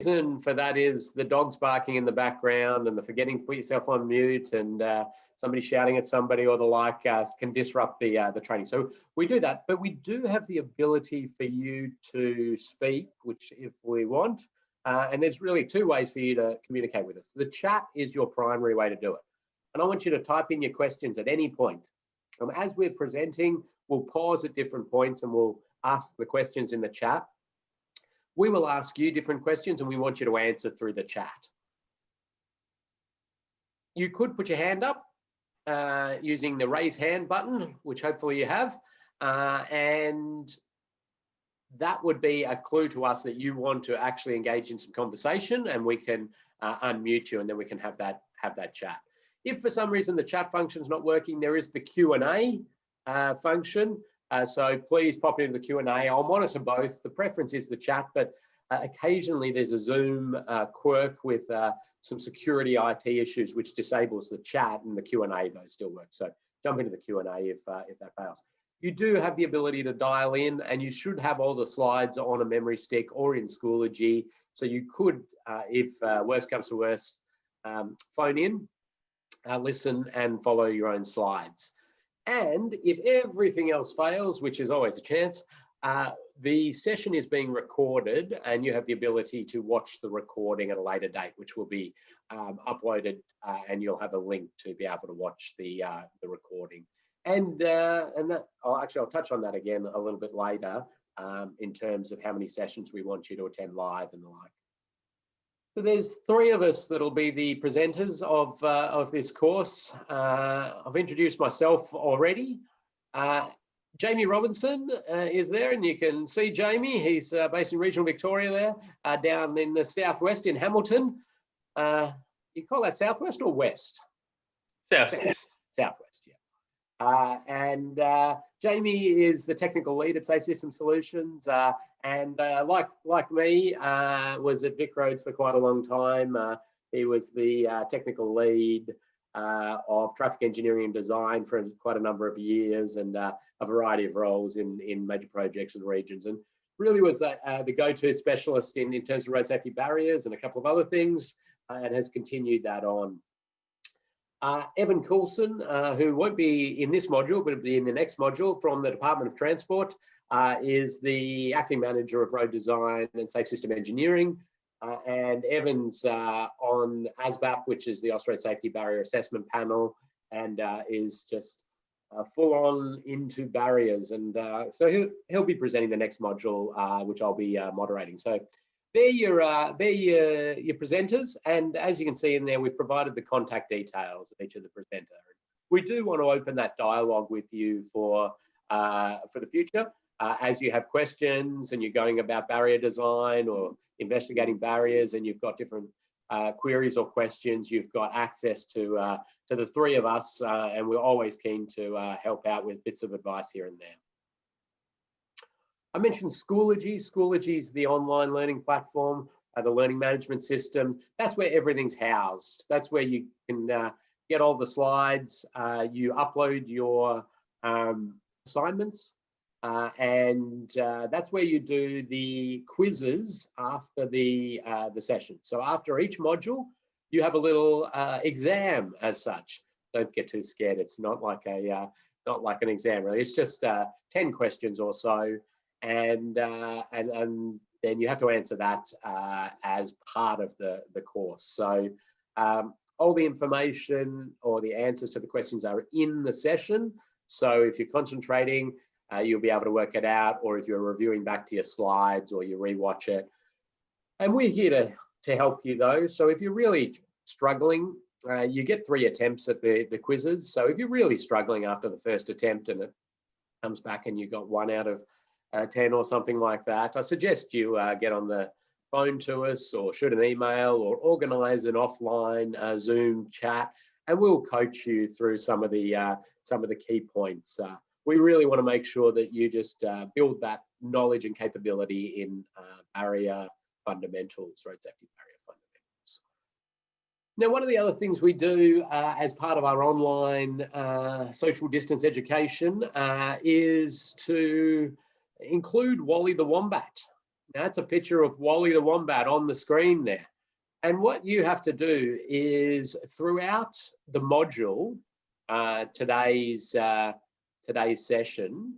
reason for that is the dog's barking in the background and the forgetting to put yourself on mute and somebody shouting at somebody or the like can disrupt the training. So we do that, but we do have the ability for you to speak, which if we want, and there's really two ways for you to communicate with us. The chat is your primary way to do it. And I want you to type in your questions at any point. As we're presenting, we'll pause at different points and we'll ask the questions in the chat. We will ask you different questions and we want you to answer through the chat. You could put your hand up using the raise hand button, which hopefully you have, and that would be a clue to us that you want to actually engage in some conversation, and we can unmute you and then we can have that chat. If for some reason the chat function is not working, there is the Q&A function. So please pop into the Q&A. I'll monitor both. The preference is the chat, but occasionally there's a Zoom quirk with some security IT issues which disables the chat, and the Q&A though still works. So jump into the Q&A if that fails. You do have the ability to dial in, and you should have all the slides on a memory stick or in Schoology. So you could, if worst comes to worst, phone in, listen and follow your own slides. And if everything else fails, which is always a chance, the session is being recorded and you have the ability to watch the recording at a later date, which will be uploaded, and you'll have a link to be able to watch the recording. And that, I'll touch on that again a little bit later in terms of how many sessions we want you to attend live and the like. So there's three of us that'll be the presenters of this course. I've introduced myself already. Jamie Robinson is there, and you can see Jamie. He's based in regional Victoria there, down in the southwest in Hamilton. You call that southwest or west? Southwest. Southwest, yeah. And Jamie is the technical lead at Safe System Solutions, and like me, was at VicRoads for quite a long time. He was the technical lead of traffic engineering and design for quite a number of years, and a variety of roles in major projects and regions, and really was the go-to specialist in terms of road safety barriers and a couple of other things, and has continued that on. Evan Coulson, who won't be in this module, but will be in the next module, from the Department of Transport, is the acting manager of road design and safe system engineering. And Evan's on ASBAP, which is the Austrade Safety Barrier Assessment Panel, and is just full on into barriers. And so he'll be presenting the next module, which I'll be moderating. So they're your presenters, and as you can see in there, we've provided the contact details of each of the presenters. We do want to open that dialogue with you for the future. As you have questions and you're going about barrier design or investigating barriers, and you've got different queries or questions, you've got access to the three of us, and we're always keen to help out with bits of advice here and there. I mentioned Schoology. Schoology is the online learning platform, the learning management system. That's where everything's housed. That's where you can get all the slides. You upload your assignments, and that's where you do the quizzes after the session. So after each module, you have a little exam as such. Don't get too scared. It's not like an exam really. It's just 10 questions or so. And then you have to answer that as part of the course. So all the information or the answers to the questions are in the session. So if you're concentrating, you'll be able to work it out, or if you're reviewing back to your slides or you rewatch it. And we're here to help you though. So if you're really struggling, you get 3 attempts at the quizzes. So if you're really struggling after the first attempt and it comes back and you got 1 out of 10 or something like that, I suggest you get on the phone to us or shoot an email or organize an offline Zoom chat, and we'll coach you through some of the key points. We really want to make sure that you just build that knowledge and capability in barrier fundamentals, road safety barrier fundamentals. Now, one of the other things we do as part of our online social distance education is to include Wally the Wombat. Now that's a picture of Wally the Wombat on the screen there. And what you have to do is throughout the module, today's session,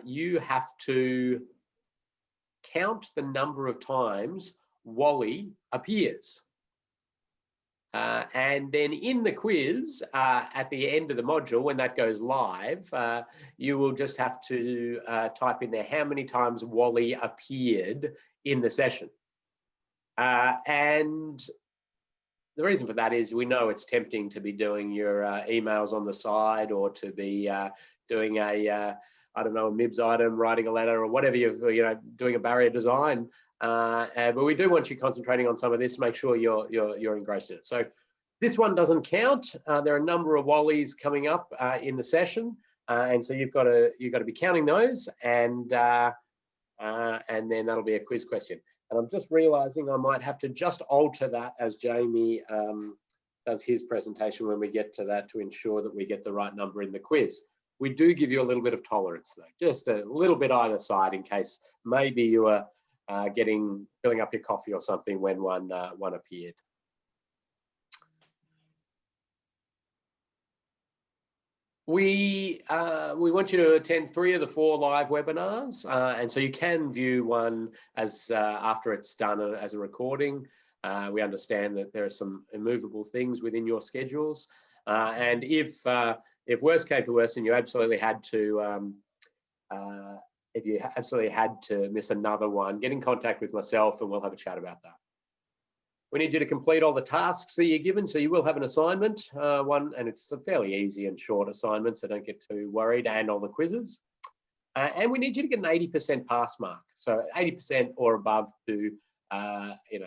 you have to count the number of times Wally appears. And then in the quiz, at the end of the module, when that goes live, you will just have to type in there how many times Wally appeared in the session. And the reason for that is we know it's tempting to be doing your emails on the side, or to be doing a, I don't know, a MIBS item, writing a letter, or whatever you're doing a barrier design. But we do want you concentrating on some of this, make sure you're engrossed in it. So this one doesn't count. There are a number of Wallies coming up in the session, and so you've got to be counting those, and then that'll be a quiz question. And I'm just realizing I might have to just alter that as Jamie does his presentation when we get to that, to ensure that we get the right number in the quiz. We do give you a little bit of tolerance though, just a little bit either side, in case maybe you are filling up your coffee or something when one appeared. We want you to attend 3 of the 4 live webinars, and so you can view one as after it's done as a recording. We understand that there are some immovable things within your schedules, and if worst came to worst and you absolutely had to miss another one, get in contact with myself and we'll have a chat about that. We need you to complete all the tasks that you're given, so you will have an assignment, and it's a fairly easy and short assignment, so don't get too worried, and all the quizzes. And we need you to get an 80% pass mark, so 80% or above to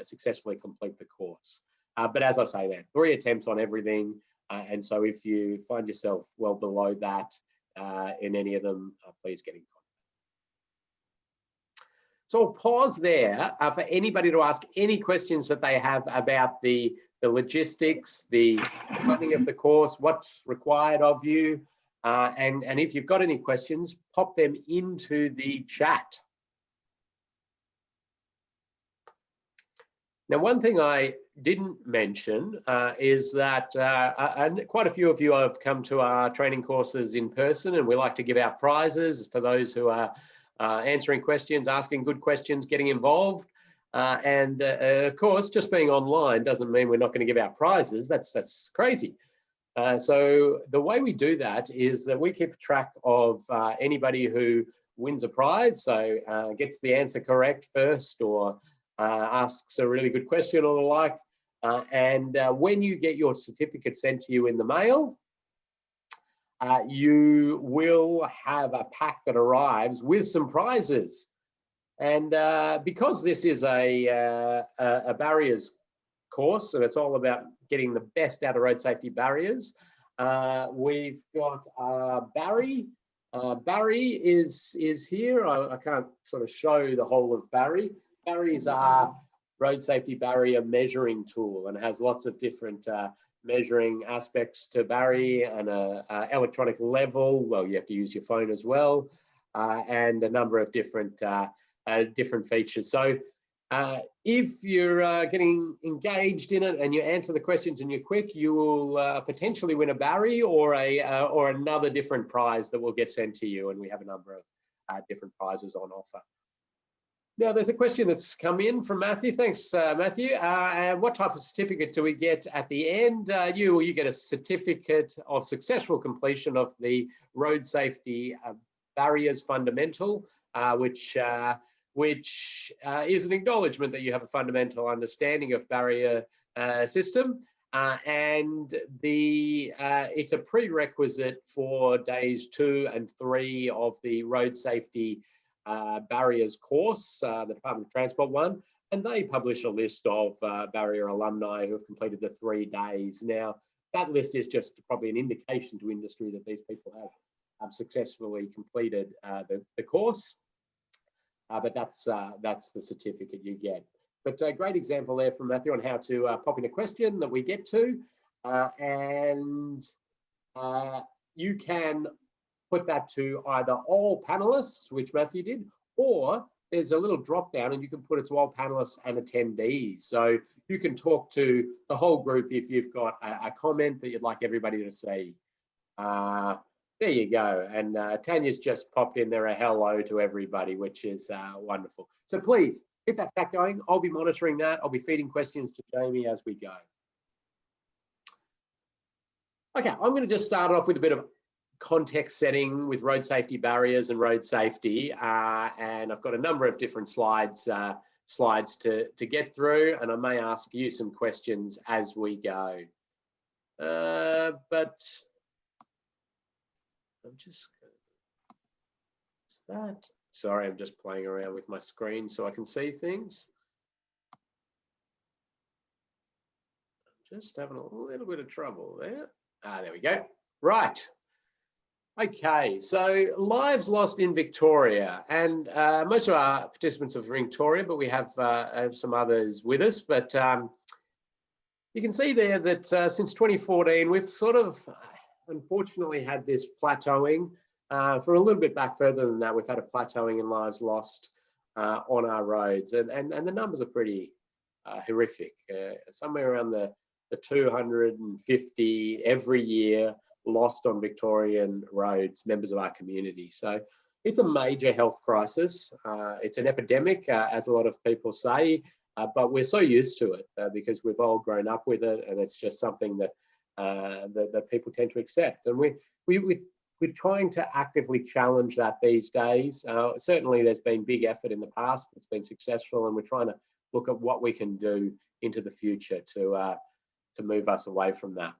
successfully complete the course. But as I say there, 3 attempts on everything, and so if you find yourself well below that in any of them, please get in contact. So I'll pause there for anybody to ask any questions that they have about the logistics, the running of the course, what's required of you. And if you've got any questions, pop them into the chat. Now, one thing I didn't mention is that quite a few of you have come to our training courses in person, and we like to give out prizes for those who are answering questions, asking good questions, getting involved. And of course, just being online doesn't mean we're not going to give out prizes. That's crazy. So the way we do that is that we keep track of anybody who wins a prize, so gets the answer correct first, or asks a really good question or the like. And when you get your certificate sent to you in the mail, you will have a pack that arrives with some prizes. And because this is a barriers course, and it's all about getting the best out of road safety barriers, we've got Barry. Barry is here. I can't sort of show the whole of Barry. Barry's our road safety barrier measuring tool, and it has lots of different measuring aspects to Barry, and a electronic level. Well, you have to use your phone as well, and a number of different features. So if you're getting engaged in it and you answer the questions and you're quick, you will potentially win a Barry or another different prize that will get sent to you, and we have a number of different prizes on offer. Now, there's a question that's come in from Matthew. Thanks, Matthew. What type of certificate do we get at the end? You get a certificate of successful completion of the Road Safety Barriers Fundamental, which is an acknowledgement that you have a fundamental understanding of barrier system. And it's a prerequisite for days 2 and 3 of the Road Safety Barriers course, the Department of Transport one, and they publish a list of barrier alumni who have completed the 3 days. Now, that list is just probably an indication to industry that these people have successfully completed the course, but that's the certificate you get. But a great example there from Matthew on how to pop in a question that we get to, and you can put that to either all panelists, which Matthew did, or there's a little drop down and you can put it to all panelists and attendees. So you can talk to the whole group if you've got a comment that you'd like everybody to see. There you go. And Tanya's just popped in there a hello to everybody, which is wonderful. So please keep that chat going. I'll be monitoring that. I'll be feeding questions to Jamie as we go. Okay, I'm going to just start off with a bit of context setting with road safety barriers and road safety, and I've got a number of different slides to get through, and I may ask you some questions as we go. But I'm just that. Sorry, I'm just playing around with my screen so I can see things. I'm just having a little bit of trouble there. There we go. Right. Okay, so lives lost in Victoria, and most of our participants are from Victoria, but we have some others with us. But you can see there that since 2014, we've sort of unfortunately had this plateauing. For a little bit back further than that, we've had a plateauing in lives lost on our roads, and the numbers are pretty horrific. Somewhere around the 250 every year lost on Victorian roads, members of our community. So it's a major health crisis. It's an epidemic, as a lot of people say, but we're so used to it because we've all grown up with it, and it's just something that that people tend to accept. And we're trying to actively challenge that these days. Certainly, there's been big effort in the past that's been successful, and we're trying to look at what we can do into the future to move us away from that.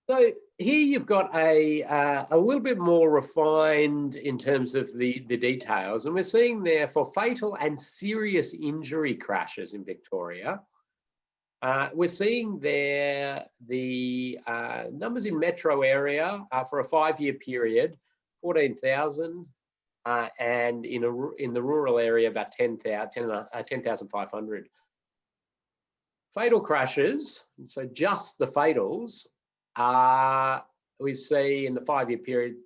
So here you've got a little bit more refined in terms of the details, and we're seeing there for fatal and serious injury crashes in Victoria. We're seeing there the numbers in metro area for a 5-year period, 14,000, and in the rural area about 10,500. Fatal crashes, so just the fatals, we see in the 5-year period,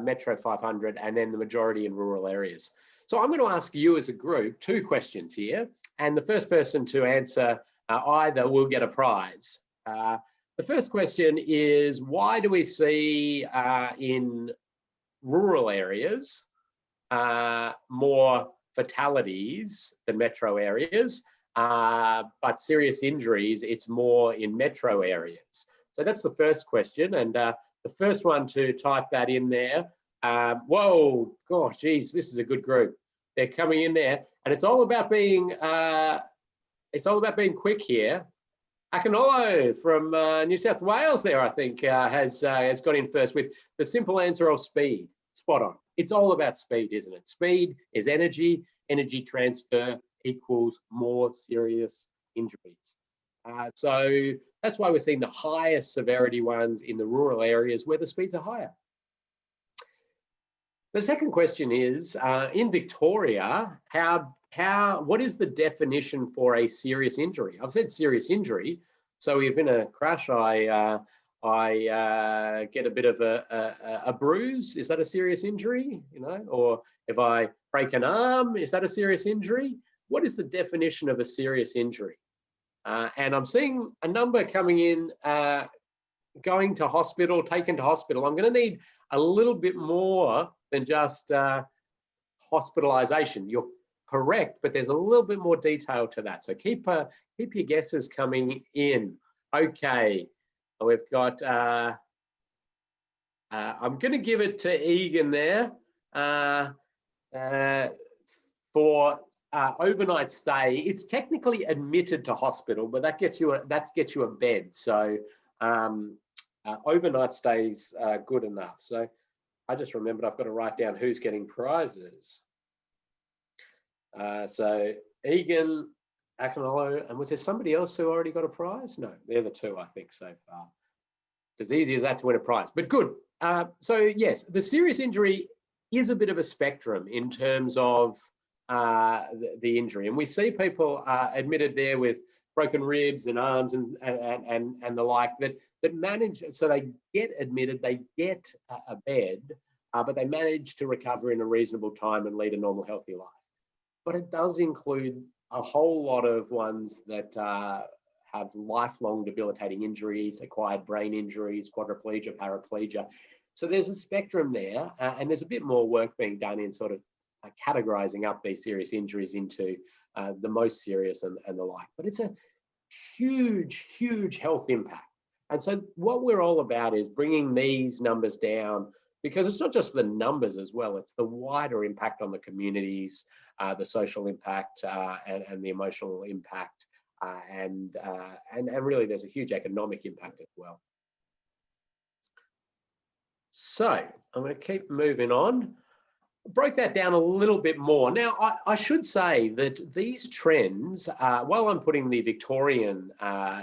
metro 500, and then the majority in rural areas. So I'm going to ask you as a group 2 questions here, and the first person to answer either will get a prize. The first question is, why do we see in rural areas more fatalities than metro areas, but serious injuries, it's more in metro areas? So that's the first question, and the first one to type that in there. Whoa, gosh, geez, this is a good group. They're coming in there, and it's all about being quick here. Akinolo from New South Wales there, I think, has got in first with the simple answer of speed. Spot on. It's all about speed, isn't it? Speed is energy. Energy transfer equals more serious injuries. So that's why we're seeing the highest severity ones in the rural areas where the speeds are higher. The second question is, in Victoria, what is the definition for a serious injury? I've said serious injury. So if in a crash I get a bit of a bruise, is that a serious injury? You know, or if I break an arm, is that a serious injury? What is the definition of a serious injury? And I'm seeing a number coming in, going to hospital, taken to hospital. I'm going to need a little bit more than just hospitalisation. You're correct, but there's a little bit more detail to that. So keep your guesses coming in. Okay, we've got. I'm going to give it to Egan there for overnight stay. It's technically admitted to hospital, but that gets you a bed. So overnight stays good enough. So I just remembered I've got to write down who's getting prizes. So Egan, Akinolo, and was there somebody else who already got a prize? No, they're the 2 I think so far. It's as easy as that to win a prize, but good. So yes, the serious injury is a bit of a spectrum in terms of the injury, and we see people admitted there with broken ribs and arms and the like that manage, so they get admitted, they get a bed, but they manage to recover in a reasonable time and lead a normal, healthy life. But it does include a whole lot of ones that have lifelong debilitating injuries, acquired brain injuries, quadriplegia, paraplegia. So there's a spectrum there, and there's a bit more work being done in sort of categorizing up these serious injuries into the most serious and the like. But it's a huge, huge health impact. And so what we're all about is bringing these numbers down, because it's not just the numbers as well, it's the wider impact on the communities, the social impact, and the emotional impact, and really there's a huge economic impact as well. So I'm going to keep moving on. Broke that down a little bit more. Now, I should say that these trends, while I'm putting the Victorian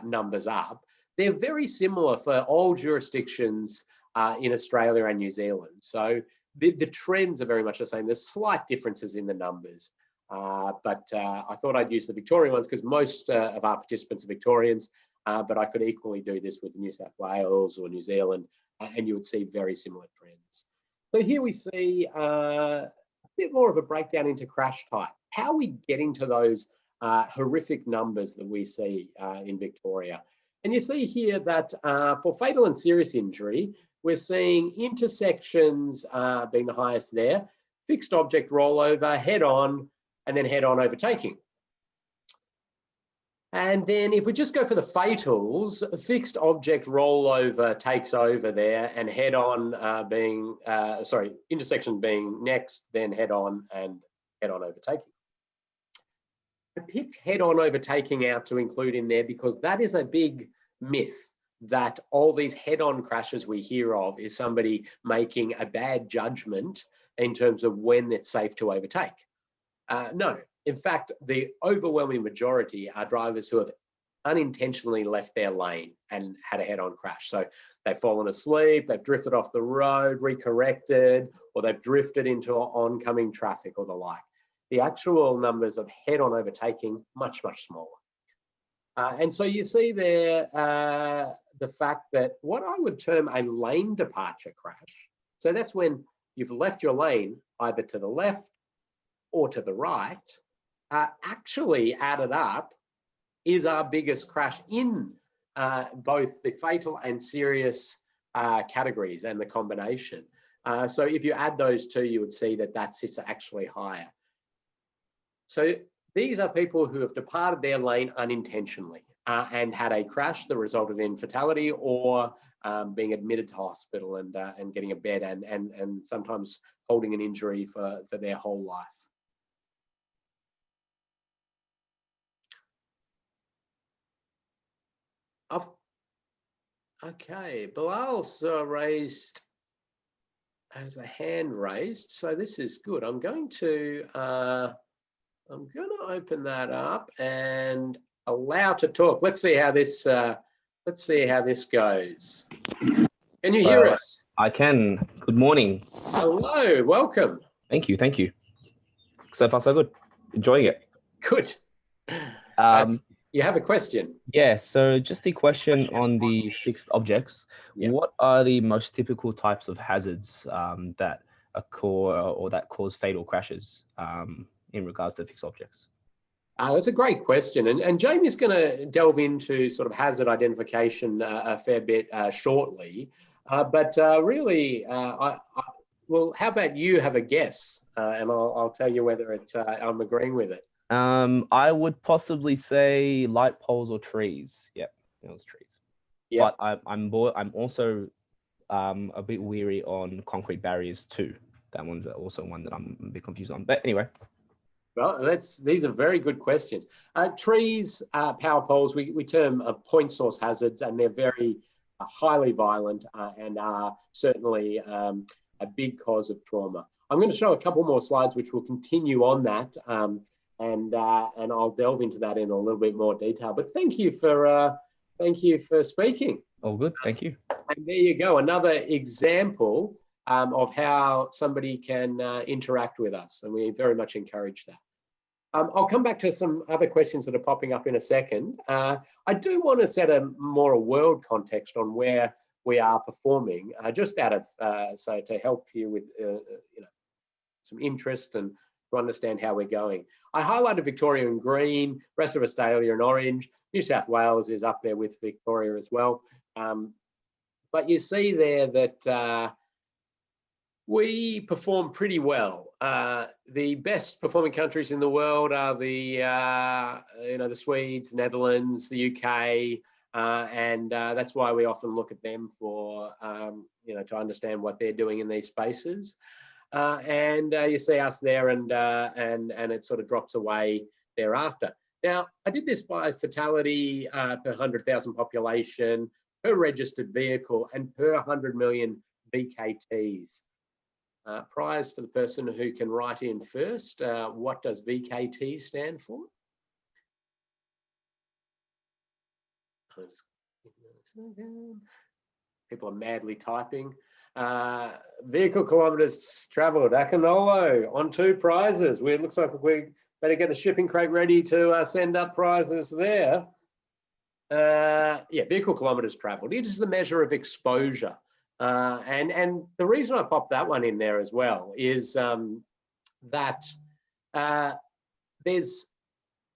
numbers up, they're very similar for all jurisdictions in Australia and New Zealand. So the trends are very much the same. There's slight differences in the numbers, but I thought I'd use the Victorian ones because most of our participants are Victorians, but I could equally do this with New South Wales or New Zealand, and you would see very similar trends. So here we see a bit more of a breakdown into crash type. How are we getting to those horrific numbers that we see in Victoria? And you see here that for fatal and serious injury, we're seeing intersections being the highest there, fixed object rollover, head-on, and then head-on overtaking. And then if we just go for the fatals, fixed object rollover takes over there, and head-on intersection being next, then head-on and head-on overtaking. I picked head-on overtaking out to include in there because that is a big myth, that all these head-on crashes we hear of is somebody making a bad judgment in terms of when it's safe to overtake. No. In fact, the overwhelming majority are drivers who have unintentionally left their lane and had a head-on crash. So they've fallen asleep, they've drifted off the road, recorrected, or they've drifted into oncoming traffic or the like. The actual numbers of head-on overtaking, much, much smaller. And so you see there the fact that what I would term a lane departure crash, so that's when you've left your lane either to the left or to the right, actually added up is our biggest crash in both the fatal and serious categories and the combination. So if you add those two, you would see that that sits actually higher. So these are people who have departed their lane unintentionally and had a crash that resulted in fatality or being admitted to hospital and getting a bed and sometimes holding an injury for their whole life. Okay, Bilal's raised as a hand raised, so this is good. I'm going to open that up and allow to talk. Let's see how this goes. Can you hear us? I can. Good morning. Hello, welcome. Thank you. Thank you. So far, so good. Enjoying it. Good. You have a question? Yeah, so just the question on the fixed objects. Yeah. What are the most typical types of hazards that occur or that cause fatal crashes in regards to fixed objects? That's a great question. And Jamie's going to delve into sort of hazard identification a fair bit shortly. But really, well, how about you have a guess? And I'll tell you whether I'm agreeing with it. I would possibly say light poles or trees. Yep, it was trees. Yep. But I'm also a bit weary on concrete barriers too. That one's also one that I'm a bit confused on. But anyway. Well, these are very good questions. Trees, power poles, we term point source hazards, and they're very highly violent and are certainly a big cause of trauma. I'm going to show a couple more slides which will continue on that. And I'll delve into that in a little bit more detail. But thank you for speaking. All good, thank you. And there you go, another example of how somebody can interact with us, and we very much encourage that. I'll come back to some other questions that are popping up in a second. I do want to set a world context on where we are performing, just out of, so to help you with, some interest and to understand how we're going. I highlighted Victoria in green, rest of Australia in orange. New South Wales is up there with Victoria as well. But you see there that we perform pretty well. The best performing countries in the world are the the Swedes, Netherlands, the UK, and that's why we often look at them for to understand what they're doing in these spaces. And you see us there, and it sort of drops away thereafter. Now, I did this by fatality per 100,000 population, per registered vehicle, and per 100 million VKTs. Prize for the person who can write in first. What does VKT stand for? People are madly typing. Vehicle kilometres travelled. Akinolo on 2 prizes. It looks like we better get the shipping crate ready to send up prizes there. Yeah, vehicle kilometres travelled. It is the measure of exposure. And the reason I popped that one in there as well is that there's,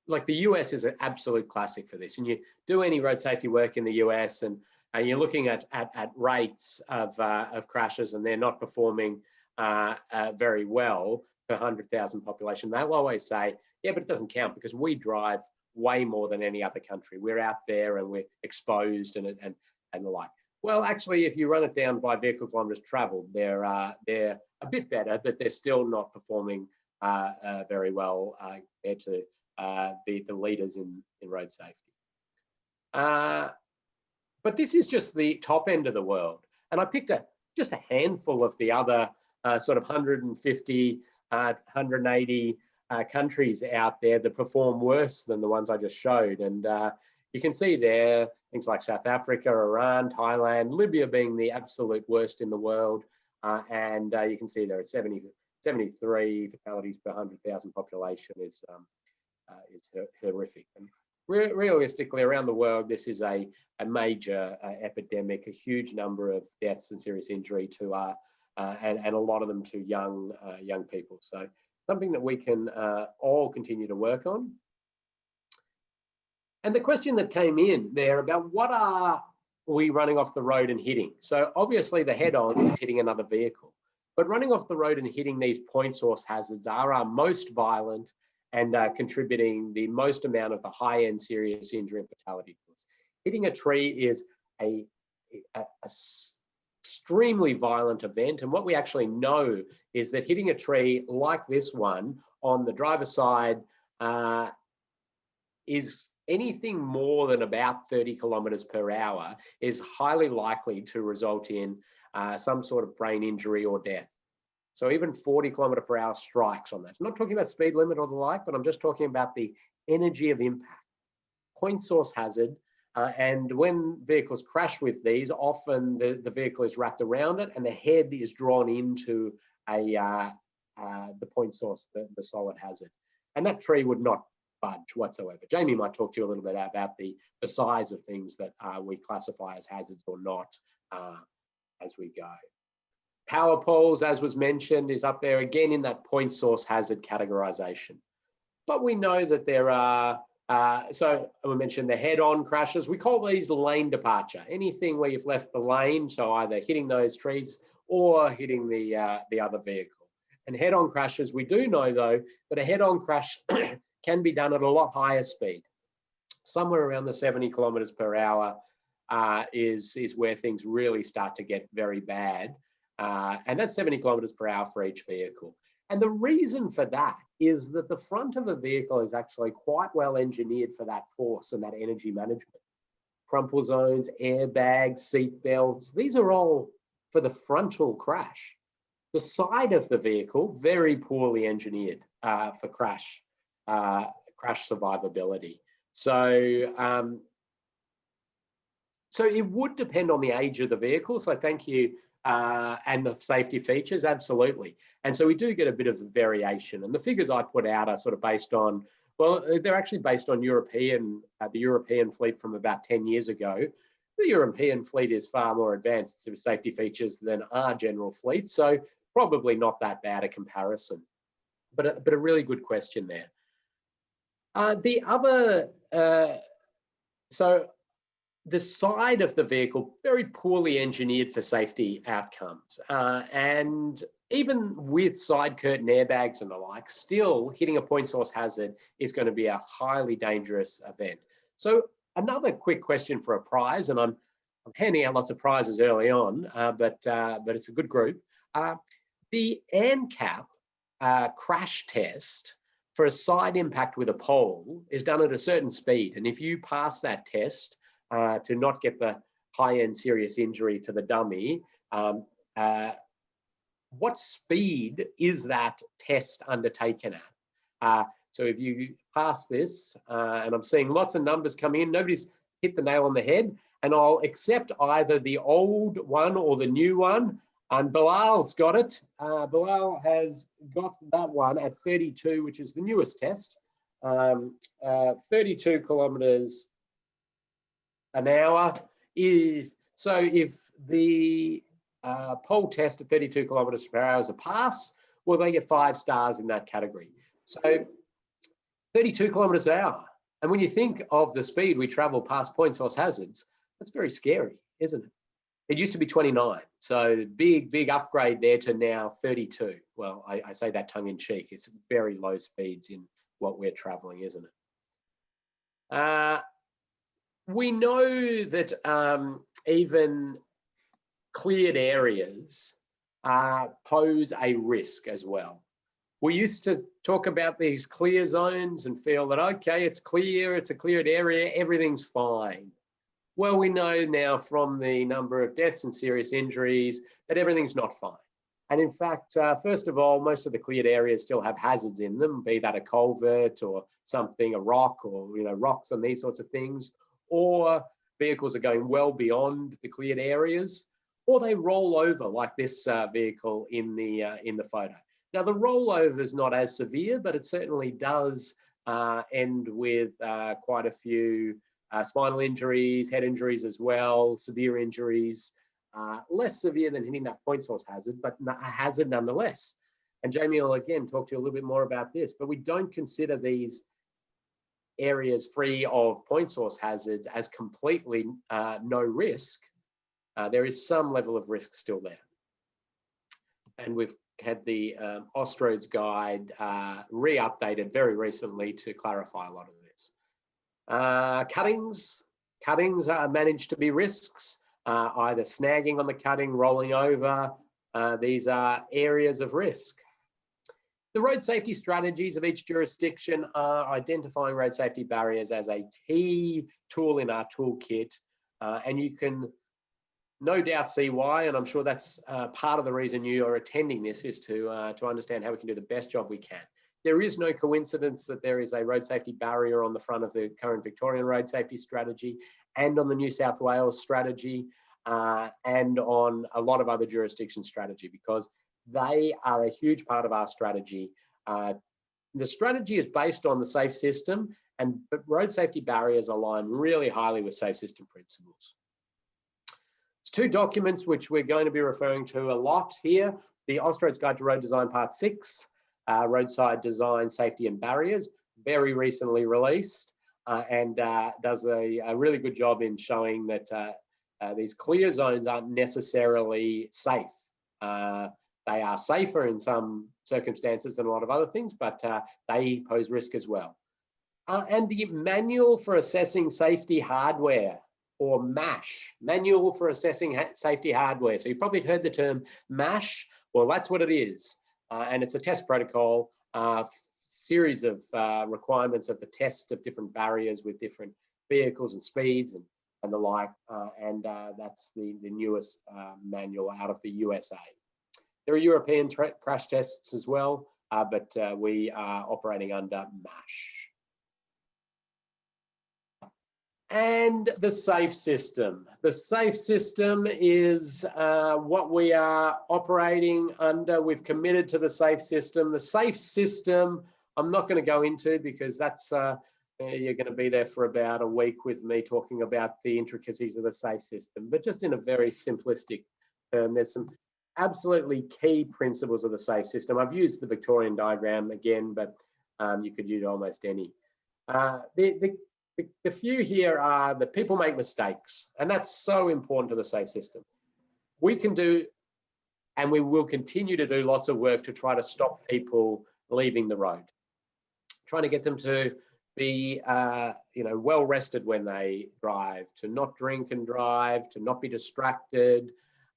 like, the US is an absolute classic for this. And you do any road safety work in the US, and you're looking at rates of crashes, and they're not performing very well per 100,000 population. They'll always say, yeah, but it doesn't count because we drive way more than any other country. We're out there and we're exposed and the like. Well, actually, if you run it down by vehicle kilometres travelled, they're a bit better, but they're still not performing very well compared to the leaders in road safety. But this is just the top end of the world. And I picked just a handful of the other sort of 150, 180 countries out there that perform worse than the ones I just showed. And you can see there things like South Africa, Iran, Thailand, Libya being the absolute worst in the world. And you can see there at 73 fatalities per 100,000 population is horrific. And realistically, around the world, this is a major epidemic, a huge number of deaths and serious injury to and a lot of them to young people. So something that we can all continue to work on. And the question that came in there about what are we running off the road and hitting? So obviously the head-ons is hitting another vehicle, but running off the road and hitting these point source hazards are our most violent and contributing the most amount of the high-end serious injury and fatality. Hitting a tree is a extremely violent event, and what we actually know is that hitting a tree like this one on the driver's side is anything more than about 30 kilometres per hour is highly likely to result in some sort of brain injury or death. So even 40 kilometre per hour strikes on that. I'm not talking about speed limit or the like, but I'm just talking about the energy of impact. Point source hazard, and when vehicles crash with these, often the vehicle is wrapped around it and the head is drawn into the point source, the solid hazard. And that tree would not budge whatsoever. Jamie might talk to you a little bit about the size of things that we classify as hazards or not as we go. Power poles, as was mentioned, is up there again in that point source hazard categorization. But we know that there are, so we mentioned the head-on crashes. We call these lane departure. Anything where you've left the lane, so either hitting those trees or hitting the other vehicle. And head-on crashes, we do know though that a head-on crash can be done at a lot higher speed. Somewhere around the 70 kilometres per hour is where things really start to get very bad. And that's 70 kilometres per hour for each vehicle. And the reason for that is that the front of the vehicle is actually quite well engineered for that force and that energy management. Crumple zones, airbags, seat belts, these are all for the frontal crash. The side of the vehicle, very poorly engineered for crash survivability. So, so it would depend on the age of the vehicle. So thank you. And the safety features, absolutely. And so we do get a bit of variation. And the figures I put out are sort of based on, well, they're actually based on the European fleet from about 10 years ago, The European fleet is far more advanced in safety features than our general fleet, so probably not that bad a comparison. But a really good question there. The other, so the side of the vehicle, very poorly engineered for safety outcomes. And even with side curtain airbags and the like, still hitting a point source hazard is going to be a highly dangerous event. So another quick question for a prize, and I'm handing out lots of prizes early on, but it's a good group. The ANCAP crash test for a side impact with a pole is done at a certain speed. And if you pass that test to not get the high-end serious injury to the dummy, what speed is that test undertaken at? So if you pass this, and I'm seeing lots of numbers come in, nobody's hit the nail on the head, and I'll accept either the old one or the new one. And Bilal's got it. Bilal has got that one at 32, which is the newest test. 32 kilometers an hour. If the pole test at 32 kilometers per hour is a pass, well, they get 5 stars in that category. So 32 kilometers an hour. And when you think of the speed we travel past point source hazards, that's very scary, isn't it? It used to be 29, so big upgrade there to now 32. Well, I say that tongue in cheek. It's very low speeds in what we're traveling, isn't it? We know that even cleared areas pose a risk as well. We used to talk about these clear zones and feel that, okay, it's clear, it's a cleared area, everything's fine. Well, we know now from the number of deaths and serious injuries that everything's not fine. And in fact, first of all, most of the cleared areas still have hazards in them, be that a culvert or something, a rock, or rocks and these sorts of things, or vehicles are going well beyond the cleared areas, or they roll over like this vehicle in the photo. Now, the rollover is not as severe, but it certainly does end with quite a few spinal injuries, head injuries as well, severe injuries, less severe than hitting that point source hazard, but a hazard nonetheless. And Jamie will again talk to you a little bit more about this, but we don't consider these areas free of point source hazards as completely no risk. There is some level of risk still there. And we've had the Austroads guide re-updated very recently to clarify a lot of this. Cuttings are managed to be risks, either snagging on the cutting, rolling over. These are areas of risk. The road safety strategies of each jurisdiction are identifying road safety barriers as a key tool in our toolkit, and you can no doubt see why, and I'm sure that's part of the reason you are attending this, is to understand how we can do the best job we can. There is no coincidence that there is a road safety barrier on the front of the current Victorian road safety strategy and on the New South Wales strategy and on a lot of other jurisdictions' strategy, because they are a huge part of our strategy. The strategy is based on the safe system, but road safety barriers align really highly with safe system principles. It's 2 documents which we're going to be referring to a lot here. The Austroads Guide to Road Design Part 6, Roadside Design, Safety and Barriers, very recently released, and does a really good job in showing that these clear zones aren't necessarily safe. They are safer in some circumstances than a lot of other things, but they pose risk as well. And the Manual for Assessing Safety Hardware, or MASH, Manual for Assessing Safety Hardware. So you've probably heard the term MASH. Well, that's what it is. And it's a test protocol, series of requirements of the test of different barriers with different vehicles and speeds and the like. And that's the newest manual out of the USA. There are European crash tests as well, but we are operating under MASH. And the SAFE system. The SAFE system is what we are operating under. We've committed to the SAFE system. The SAFE system, I'm not going to go into because that's you're going to be there for about a week with me talking about the intricacies of the SAFE system, but just in a very simplistic term, there's some absolutely key principles of the SAFE system. I've used the Victorian diagram again, but you could use almost any. The few here are that people make mistakes, and that's so important to the SAFE system. We can do, and we will continue to do, lots of work to try to stop people leaving the road, trying to get them to be well rested when they drive, to not drink and drive, to not be distracted,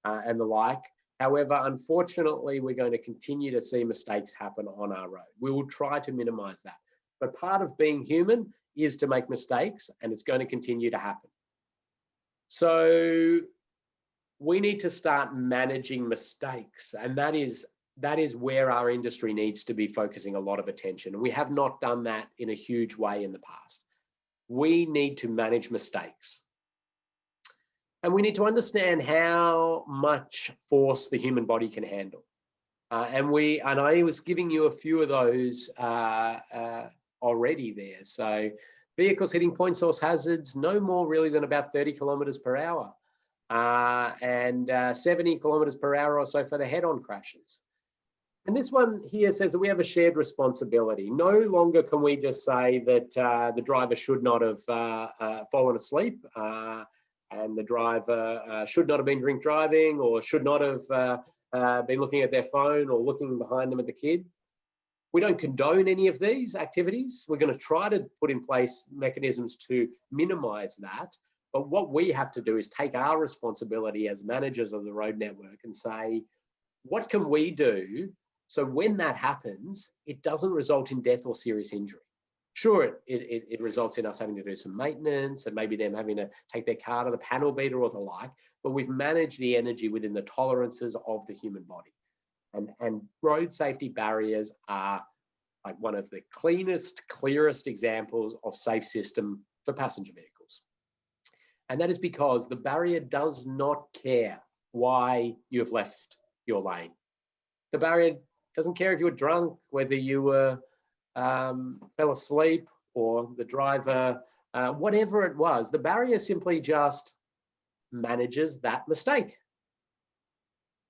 and the like. However, unfortunately, we're going to continue to see mistakes happen on our road. We will try to minimize that. But part of being human is to make mistakes, and it's going to continue to happen. So we need to start managing mistakes, and that is where our industry needs to be focusing a lot of attention. And we have not done that in a huge way in the past. We need to manage mistakes. And we need to understand how much force the human body can handle. And I was giving you a few of those already there. So vehicles hitting point source hazards, no more really than about 30 kilometers per hour. And 70 kilometers per hour or so for the head-on crashes. And this one here says that we have a shared responsibility. No longer can we just say that the driver should not have fallen asleep and the driver should not have been drink driving, or should not have been looking at their phone or looking behind them at the kid. We don't condone any of these activities. We're going to try to put in place mechanisms to minimize that. But what we have to do is take our responsibility as managers of the road network and say, what can we do so when that happens, it doesn't result in death or serious injury? Sure, it results in us having to do some maintenance and maybe them having to take their car to the panel beater or the like, but we've managed the energy within the tolerances of the human body. And road safety barriers are like one of the cleanest, clearest examples of safe system for passenger vehicles. And that is because the barrier does not care why you have left your lane. The barrier doesn't care if you were drunk, whether you were fell asleep, or the driver, whatever it was. The barrier simply just manages that mistake.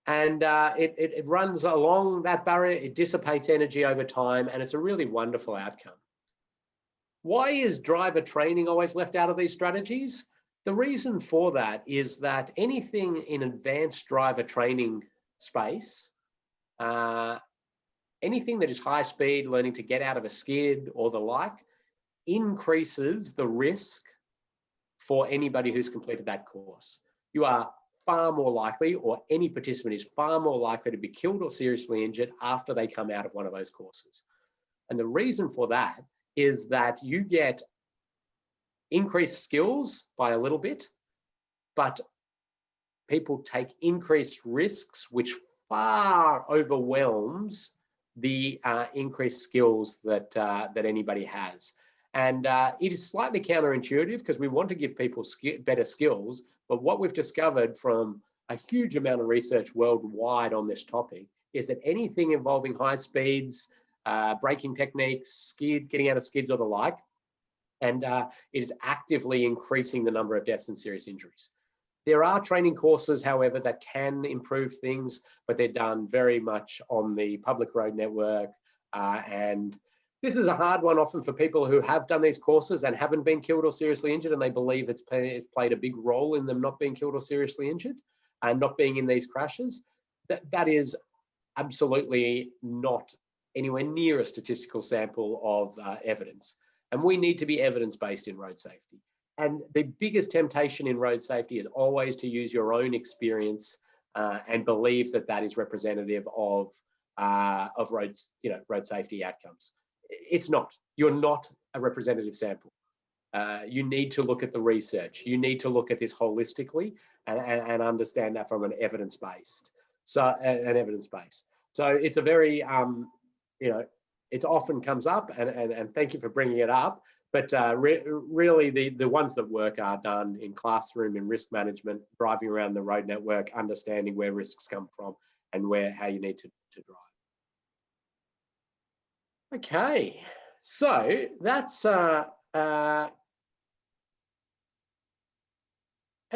And it runs along that barrier, it dissipates energy over time, and it's a really wonderful outcome. Why is driver training always left out of these strategies? The reason for that is that anything in advanced driver training space, anything that is high speed, learning to get out of a skid or the like, increases the risk for anybody who's completed that course. You are far more likely, or any participant is far more likely to be killed or seriously injured after they come out of one of those courses. And the reason for that is that you get increased skills by a little bit, but people take increased risks, which far overwhelms the increased skills that anybody has. And it is slightly counterintuitive because we want to give people better skills, but what we've discovered from a huge amount of research worldwide on this topic is that anything involving high speeds, braking techniques, getting out of skids or the like, and it is actively increasing the number of deaths and serious injuries. There are training courses, however, that can improve things, but they're done very much on the public road network. And this is a hard one often for people who have done these courses and haven't been killed or seriously injured, and they believe it's played a big role in them not being killed or seriously injured and not being in these crashes. That is absolutely not anywhere near a statistical sample of evidence. And we need to be evidence-based in road safety. And the biggest temptation in road safety is always to use your own experience and believe that that is representative of road safety outcomes. It's not. You're not a representative sample. You need to look at the research. You need to look at this holistically and understand that from an evidence-based. So it's a very it often comes up, and thank you for bringing it up. But really, the ones that work are done in classroom, in risk management, driving around the road network, understanding where risks come from, and how you need to drive. Okay, so that's That's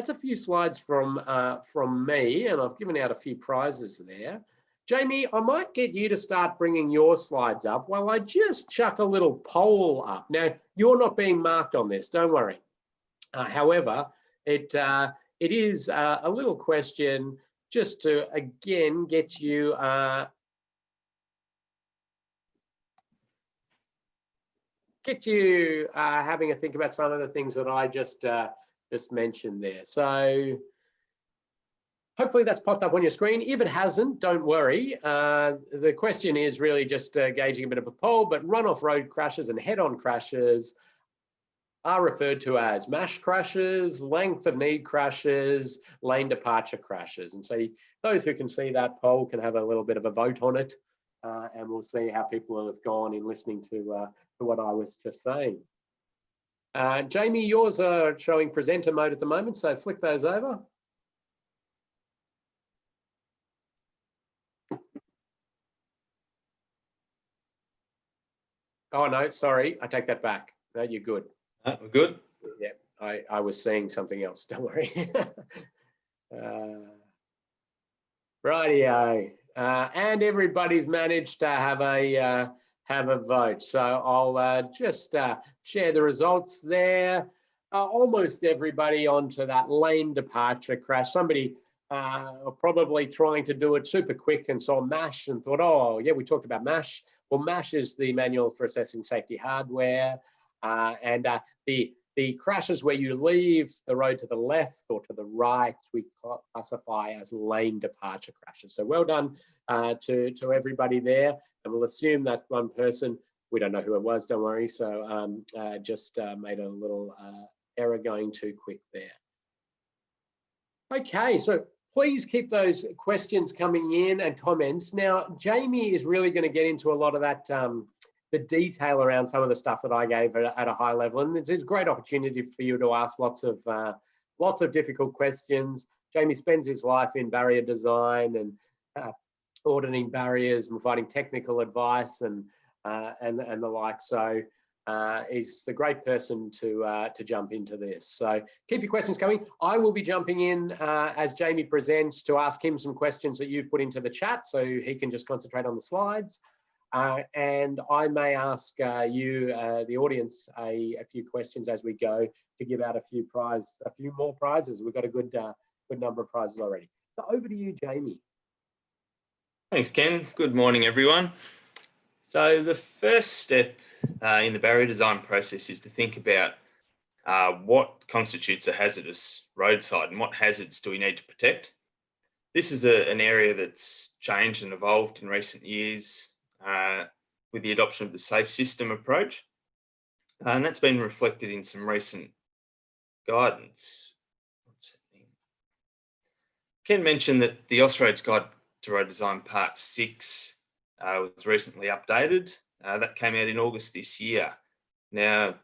a few slides from me, and I've given out a few prizes there. Jamie, I might get you to start bringing your slides up while I just chuck a little poll up. Now, you're not being marked on this, don't worry. However, it is a little question just to, again, get you having a think about some of the things that I just mentioned there. So hopefully that's popped up on your screen. If it hasn't, don't worry. The question is really just gauging a bit of a poll, but run-off road crashes and head-on crashes are referred to as MASH crashes, length of need crashes, lane departure crashes. And so those who can see that poll can have a little bit of a vote on it, and we'll see how people have gone in listening to what I was just saying. Jamie, yours are showing presenter mode at the moment, so flick those over. Oh no, sorry, I take that back. No, you're good. We're good. Yeah, I was seeing something else. Don't worry. Rightio, and everybody's managed to have a vote. So I'll just share the results there. Almost everybody onto that lane departure crash. Somebody probably trying to do it super quick and saw MASH and thought, oh yeah, we talked about MASH. Well, MASH is the Manual for Assessing Safety Hardware, and the crashes where you leave the road to the left or to the right, we classify as lane departure crashes. So well done to everybody there. And we'll assume that one person, we don't know who it was, don't worry. So just made a little error going too quick there. Okay, so please keep those questions coming in and comments. Now, Jamie is really going to get into a lot of that the detail around some of the stuff that I gave at a high level, and it's a great opportunity for you to ask lots of difficult questions. Jamie spends his life in barrier design and auditing barriers and providing technical advice and the like. So he's the great person to jump into this. So keep your questions coming. I will be jumping in as Jamie presents to ask him some questions that you've put into the chat, so he can just concentrate on the slides. And I may ask you, the audience, a few questions as we go to give out a few more prizes. We've got a good number of prizes already. So over to you, Jamie. Thanks, Ken. Good morning, everyone. So the first step in the barrier design process is to think about what constitutes a hazardous roadside and what hazards do we need to protect. This is an area that's changed and evolved in recent years with the adoption of the safe system approach. And that's been reflected in some recent guidance. Ken mentioned that the Austroads Guide to Road Design Part 6 was recently updated. That came out in August this year. Now,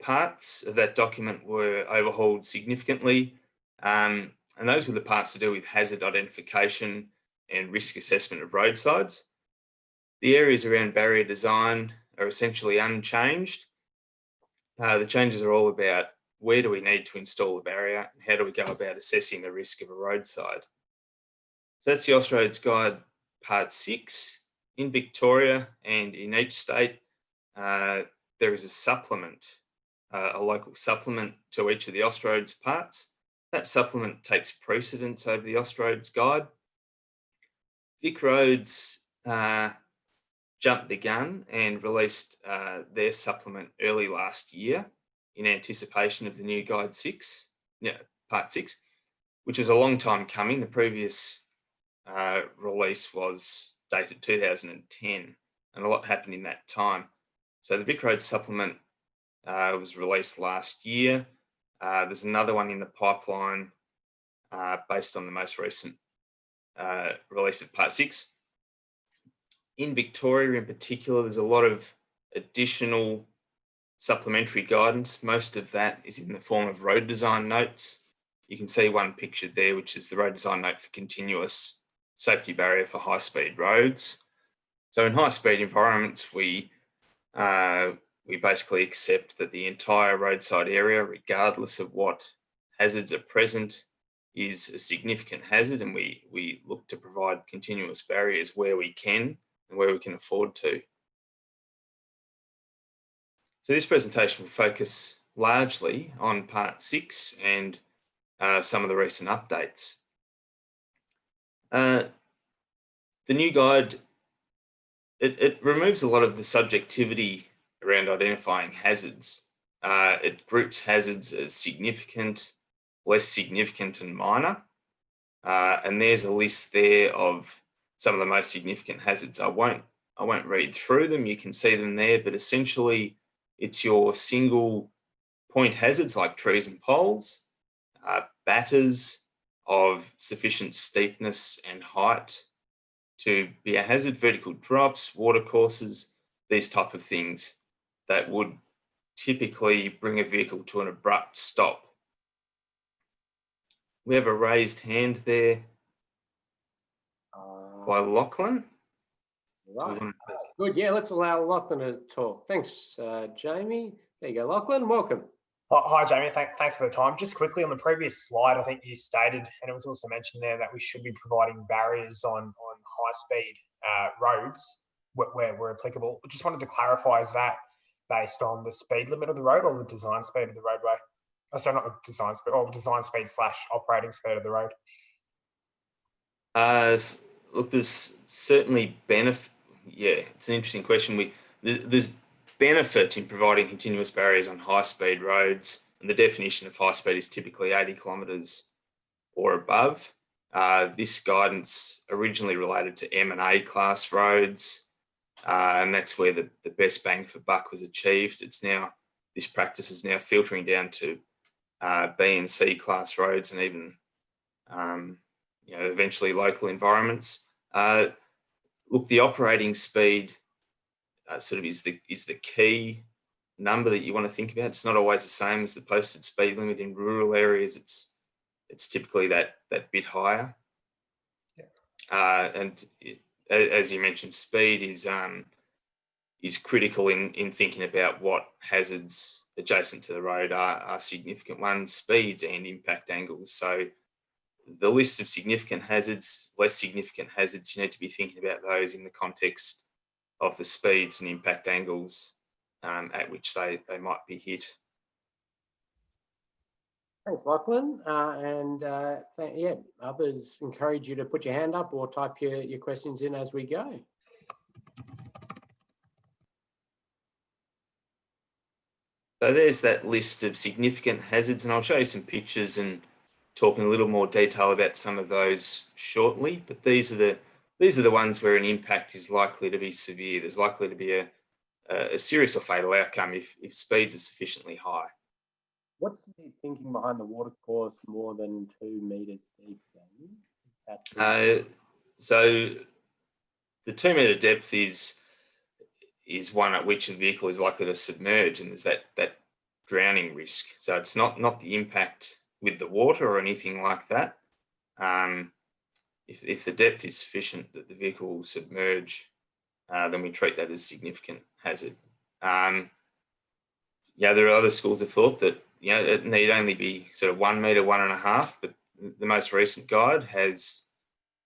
parts of that document were overhauled significantly, and those were the parts to do with hazard identification and risk assessment of roadsides. The areas around barrier design are essentially unchanged. The changes are all about where do we need to install a barrier and how do we go about assessing the risk of a roadside. So that's the Austroads Guide Part 6. In Victoria and in each state, there is a supplement, a local supplement to each of the Austroads parts. That supplement takes precedence over the Austroads Guide. VicRoads jumped the gun and released their supplement early last year in anticipation of the new Guide 6, Part 6, which was a long time coming. The previous release was dated 2010, and a lot happened in that time. So the VicRoads supplement was released last year. There's another one in the pipeline based on the most recent release of Part 6. In Victoria in particular, there's a lot of additional supplementary guidance. Most of that is in the form of road design notes. You can see one pictured there, which is the road design note for continuous safety barrier for high-speed roads. So in high-speed environments, we we basically accept that the entire roadside area, regardless of what hazards are present, is a significant hazard, and we look to provide continuous barriers where we can and where we can afford to. So this presentation will focus largely on part 6 and some of the recent updates. The new guide, it removes a lot of the subjectivity around identifying hazards. It groups hazards as significant, less significant, and minor. And there's a list there of some of the most significant hazards. I won't read through them. You can see them there, but essentially it's your single point hazards like trees and poles, batters of sufficient steepness and height to be a hazard, vertical drops, watercourses, these type of things that would typically bring a vehicle to an abrupt stop. We have a raised hand there by Lachlan. Right. Good. Yeah, let's allow Lachlan to talk. Thanks, Jamie. There you go, Lachlan. Welcome. Hi, Jamie. Thanks for the time. Just quickly, on the previous slide, I think you stated, and it was also mentioned there, that we should be providing barriers on high-speed roads where applicable. I just wanted to clarify, is that based on the speed limit of the road or the design speed of the roadway? Oh, sorry, not the design speed, or design speed / operating speed of the road. Look, there's certainly benefit. Yeah, it's an interesting question. There's benefit in providing continuous barriers on high-speed roads, and the definition of high speed is typically 80 kilometres or above. This guidance originally related to M&A class roads, and that's where the best bang for buck was achieved. This practice is now filtering down to B and C class roads, and even eventually local environments. Look, the operating speed sort of is the key number that you want to think about. It's not always the same as the posted speed limit in rural areas. It's typically that bit higher. Yeah. And as you mentioned, speed is critical in thinking about what hazards adjacent to the road are significant ones, speeds and impact angles. So the list of significant hazards, less significant hazards, you need to be thinking about those in the context of the speeds and impact angles at which they might be hit. Thanks, Lachlan. Yeah, others encourage you to put your hand up or type your questions in as we go. So there's that list of significant hazards, and I'll show you some pictures and talk in a little more detail about some of those shortly. But these are the ones where an impact is likely to be severe. There's likely to be a serious or fatal outcome if speeds are sufficiently high. What's the thinking behind the watercourse more than 2 metres deep? So the 2 metre depth is one at which a vehicle is likely to submerge, and there's that drowning risk. So it's not the impact with the water or anything like that. If the depth is sufficient that the vehicle will submerge, then we treat that as significant hazard. There are other schools of thought that it need only be sort of 1 metre, 1.5, but the most recent guide has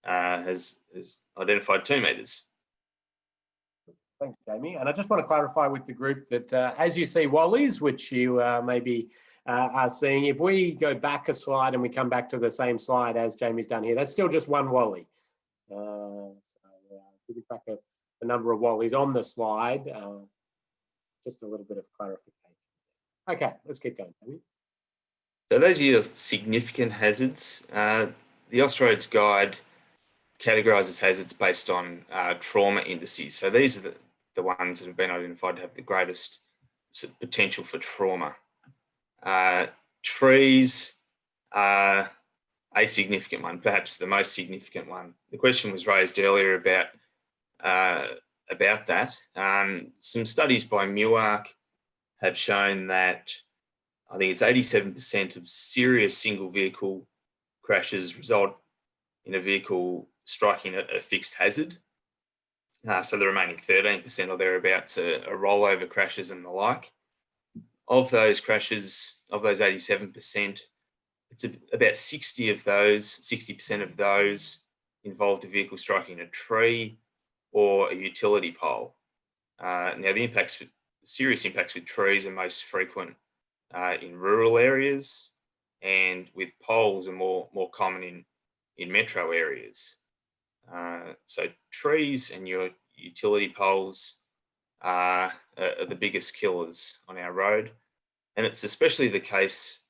identified 2 metres. Thanks, Jamie. And I just want to clarify with the group that as you see Wally's, which you maybe are seeing, if we go back a slide and we come back to the same slide as Jamie's done here, that's still just one Wally. Keeping track of the number of Wallies on the slide, just a little bit of clarification. Okay, let's keep going, Jamie. So those are your significant hazards. The Austroads Guide categorises hazards based on trauma indices. So these are the ones that have been identified to have the greatest potential for trauma. Trees are a significant one, perhaps the most significant one. The question was raised earlier about that. Some studies by Muark have shown that I think it's 87% of serious single vehicle crashes result in a vehicle striking a fixed hazard. So the remaining 13% or thereabouts are rollover crashes and the like. Of those crashes, of those 87%, it's about 60% of those involved a vehicle striking a tree or a utility pole. Now, the serious impacts with trees are most frequent in rural areas, and with poles are more common in metro areas. So trees and your utility poles are the biggest killers on our road. And it's especially the case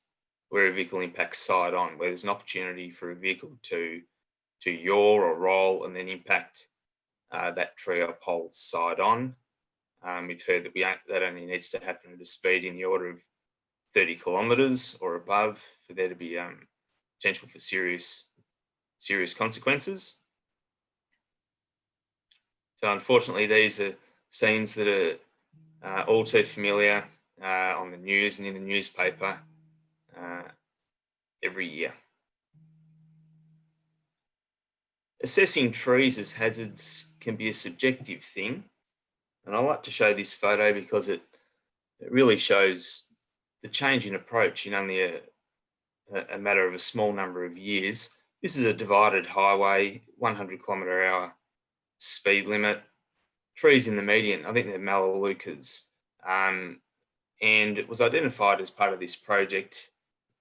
where a vehicle impacts side on, where there's an opportunity for a vehicle to yaw or roll and then impact that tree or pole side on. We've heard that only needs to happen at a speed in the order of 30 kilometres or above for there to be potential for serious consequences. So unfortunately, these are scenes that are all too familiar on the news and in the newspaper every year. Assessing trees as hazards can be a subjective thing, and I like to show this photo because it really shows the change in approach in only a matter of a small number of years. This is a divided highway, 100 km/h speed limit, trees in the median. I think they're melaleucas. And it was identified as part of this project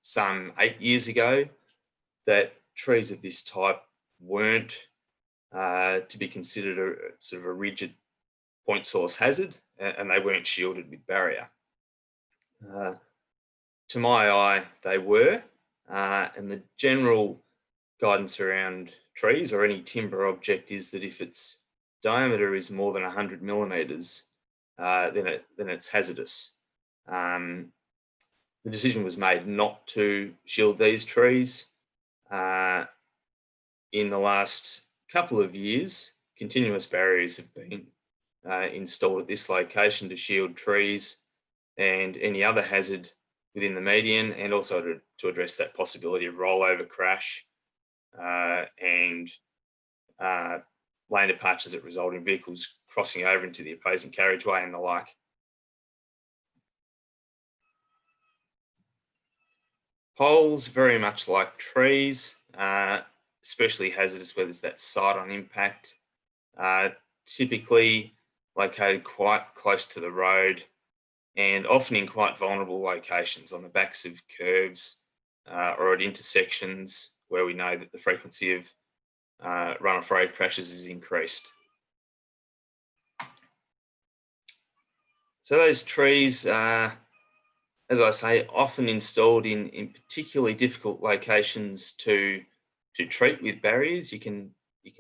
some 8 years ago that trees of this type weren't to be considered a sort of a rigid point source hazard, and they weren't shielded with barrier. To my eye, they were, and the general guidance around trees or any timber object is that if its diameter is more than 100 millimeters, then it's hazardous. The decision was made not to shield these trees. In the last couple of years, continuous barriers have been installed at this location to shield trees and any other hazard within the median, and also to address that possibility of rollover crash and lane departures that result in vehicles crossing over into the opposing carriageway and the like. Poles, very much like trees, especially hazardous where there's that side-on impact, typically located quite close to the road and often in quite vulnerable locations on the backs of curves or at intersections where we know that the frequency of run-off road crashes is increased. So those trees, as I say, often installed in particularly difficult locations to treat with barriers. You can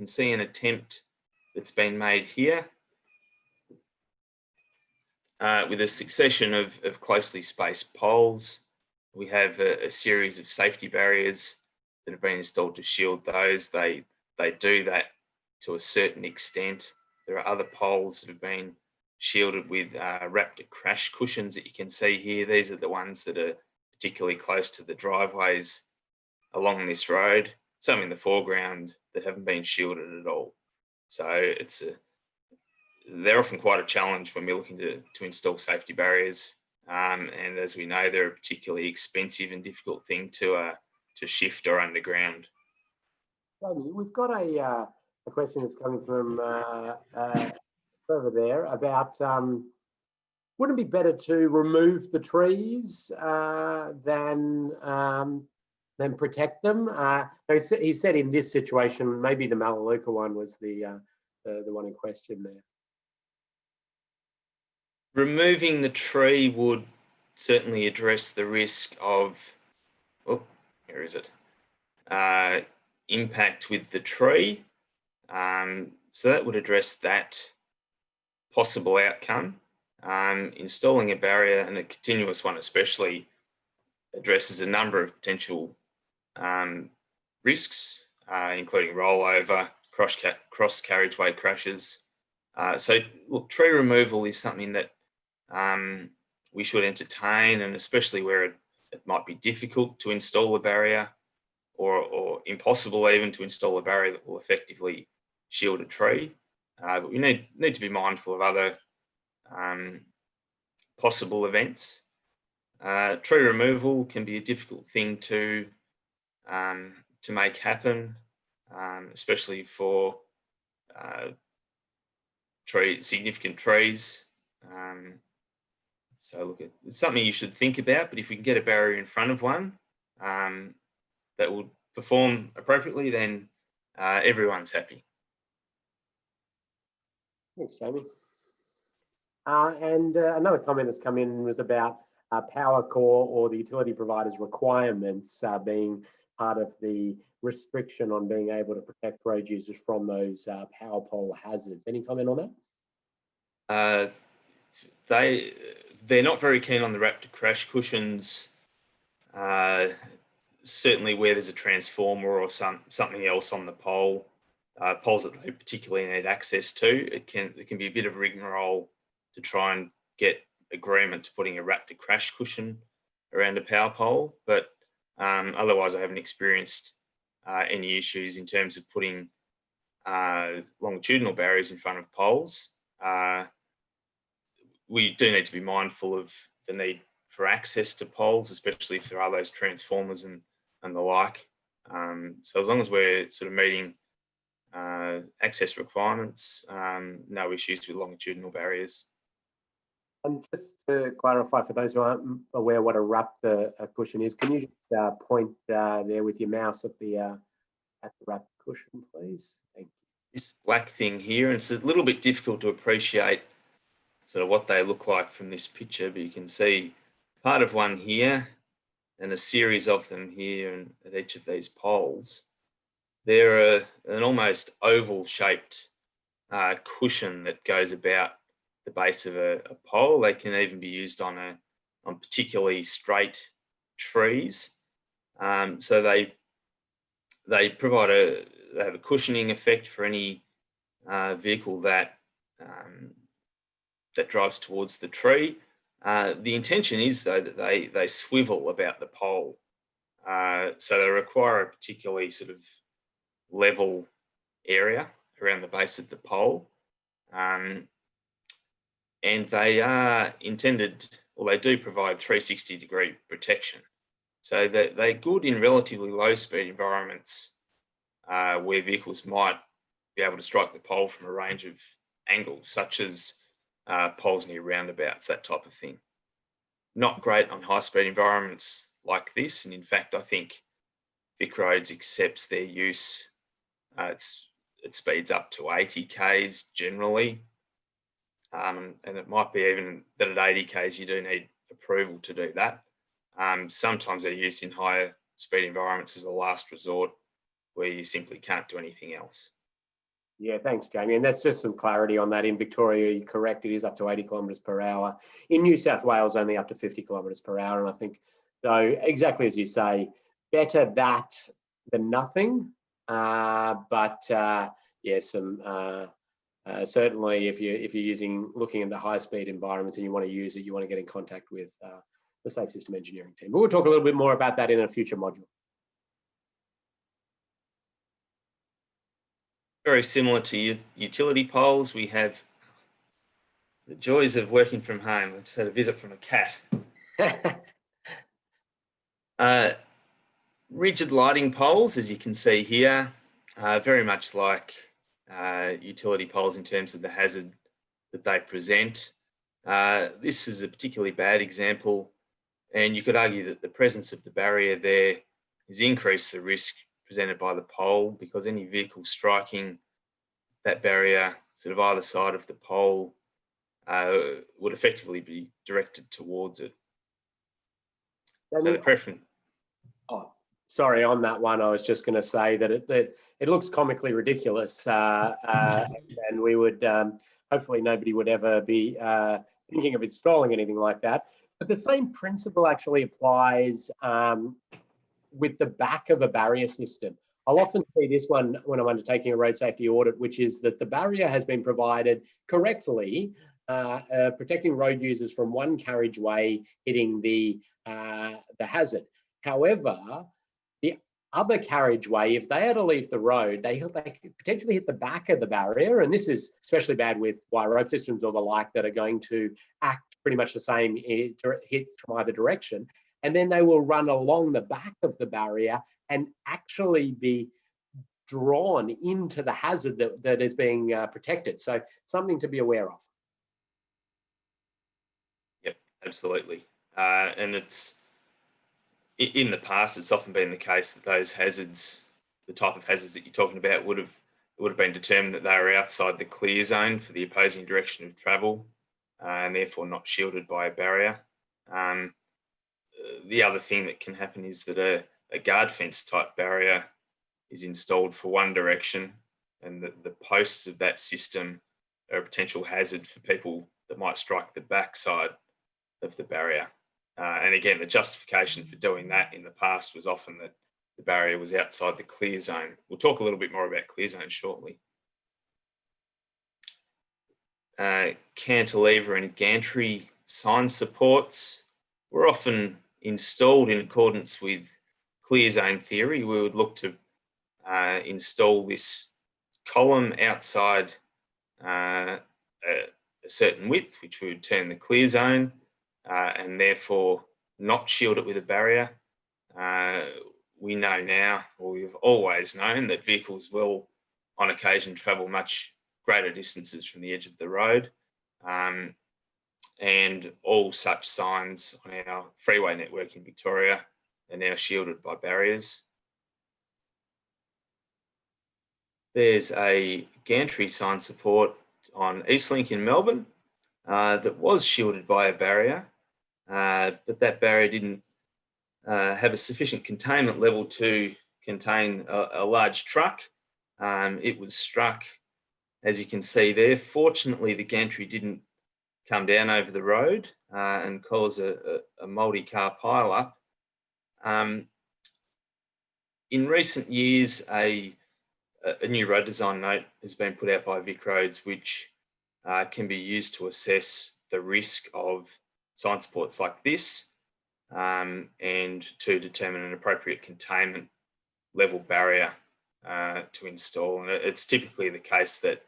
see an attempt that's been made here with a succession of closely spaced poles. We have a series of safety barriers that have been installed to shield those. They do that to a certain extent. There are other poles that have been shielded with Raptor crash cushions that you can see here. These are the ones that are particularly close to the driveways along this road. Some in the foreground that haven't been shielded at all. So they're often quite a challenge when we're looking to install safety barriers. And as we know, they're a particularly expensive and difficult thing to shift or underground. Jamie, we've got a question that's coming from over there about wouldn't it be better to remove the trees than protect them? He said in this situation, maybe the Melaleuca one was the one in question there. Removing the tree would certainly address the risk of, impact with the tree. So that would address that possible outcome. Installing a barrier, and a continuous one especially, addresses a number of potential risks, including rollover, cross carriageway crashes. So look, tree removal is something that we should entertain, and especially where it might be difficult to install a barrier or impossible even to install a barrier that will effectively shield a tree. but we need to be mindful of other possible events. Tree removal can be a difficult thing to make happen, especially for significant trees. So look, it's something you should think about, but if we can get a barrier in front of one that will perform appropriately, then everyone's happy. Thanks, Jamie. And another comment that's come in was about Powercor or the utility provider's requirements being part of the restriction on being able to protect road users from those power pole hazards. Any comment on that? They're not very keen on the Raptor crash cushions. Certainly where there's a transformer or something else on the pole, poles that they particularly need access to, there can be a bit of rigmarole to try and get agreement to putting a Raptor crash cushion around a power pole. But otherwise, I haven't experienced any issues in terms of putting longitudinal barriers in front of poles. We do need to be mindful of the need for access to poles, especially if there are those transformers and the like. So as long as we're sort of meeting access requirements, no issues with longitudinal barriers. And just to clarify for those who aren't aware what a Raptor cushion is, can you just point there with your mouse at the Raptor cushion, please? Thank you. This black thing here, and it's a little bit difficult to appreciate sort of what they look like from this picture, but you can see part of one here and a series of them here and at each of these poles. They're an almost oval shaped cushion that goes about the base of a pole. They can even be used on particularly straight trees. So they provide they have a cushioning effect for any vehicle that drives towards the tree. The intention is though that they swivel about the pole, so they require a particularly sort of level area around the base of the pole, and they are intended, or they do provide 360-degree protection. So that they're good in relatively low speed environments where vehicles might be able to strike the pole from a range of angles, such as poles near roundabouts, that type of thing. Not great on high speed environments like this, and in fact I think VicRoads accepts their use. It speeds up to 80 k's generally, and it might be even that at 80 k's you do need approval to do that. Sometimes they're used in higher speed environments as a last resort where you simply can't do anything else. Yeah, thanks, Jamie. And that's just some clarity on that. In Victoria, you're correct, it is up to 80 kilometres per hour. In New South Wales, only up to 50 kilometres per hour. And I think, though, exactly as you say, better that than nothing. Certainly if you're looking at the high speed environments and you want to use it, you want to get in contact with the Safe System Engineering team. But we'll talk a little bit more about that in a future module. Very similar to utility poles, we have the joys of working from home. I just had a visit from a cat. Rigid lighting poles, as you can see here, very much like utility poles in terms of the hazard that they present. This is a particularly bad example, and you could argue that the presence of the barrier there has increased the risk presented by the pole, because any vehicle striking that barrier sort of either side of the pole would effectively be directed towards it. So the preference. Oh, sorry, on that one, I was just going to say that it looks comically ridiculous, and we would hopefully nobody would ever be thinking of installing anything like that. But the same principle actually applies with the back of a barrier system. I'll often see this one when I'm undertaking a road safety audit, which is that the barrier has been provided correctly, protecting road users from one carriageway hitting the hazard. However, other carriageway, if they had to leave the road, they could potentially hit the back of the barrier. And this is especially bad with wire rope systems or the like that are going to act pretty much the same, hit from either direction. And then they will run along the back of the barrier and actually be drawn into the hazard that is being protected. So something to be aware of. Yep, absolutely. And it's, in the past, it's often been the case that those hazards, the type of hazards that you're talking about, would have been determined that they were outside the clear zone for the opposing direction of travel, and therefore not shielded by a barrier. The other thing that can happen is that a guard fence type barrier is installed for one direction, and the posts of that system are a potential hazard for people that might strike the backside of the barrier. And again, the justification for doing that in the past was often that the barrier was outside the clear zone. We'll talk a little bit more about clear zone shortly. Cantilever and gantry sign supports were often installed in accordance with clear zone theory. We would look to install this column outside a certain width, which we would term the clear zone, and therefore not shield it with a barrier. We know now, or we've always known, that vehicles will on occasion travel much greater distances from the edge of the road. And all such signs on our freeway network in Victoria are now shielded by barriers. There's a gantry sign support on Eastlink in Melbourne that was shielded by a barrier, but that barrier didn't have a sufficient containment level to contain a large truck. It was struck, as you can see there. Fortunately, the gantry didn't come down over the road and cause a multi-car pile-up. In recent years, a new road design note has been put out by VicRoads, which can be used to assess the risk of sign supports like this, and to determine an appropriate containment level barrier to install. And it's typically the case that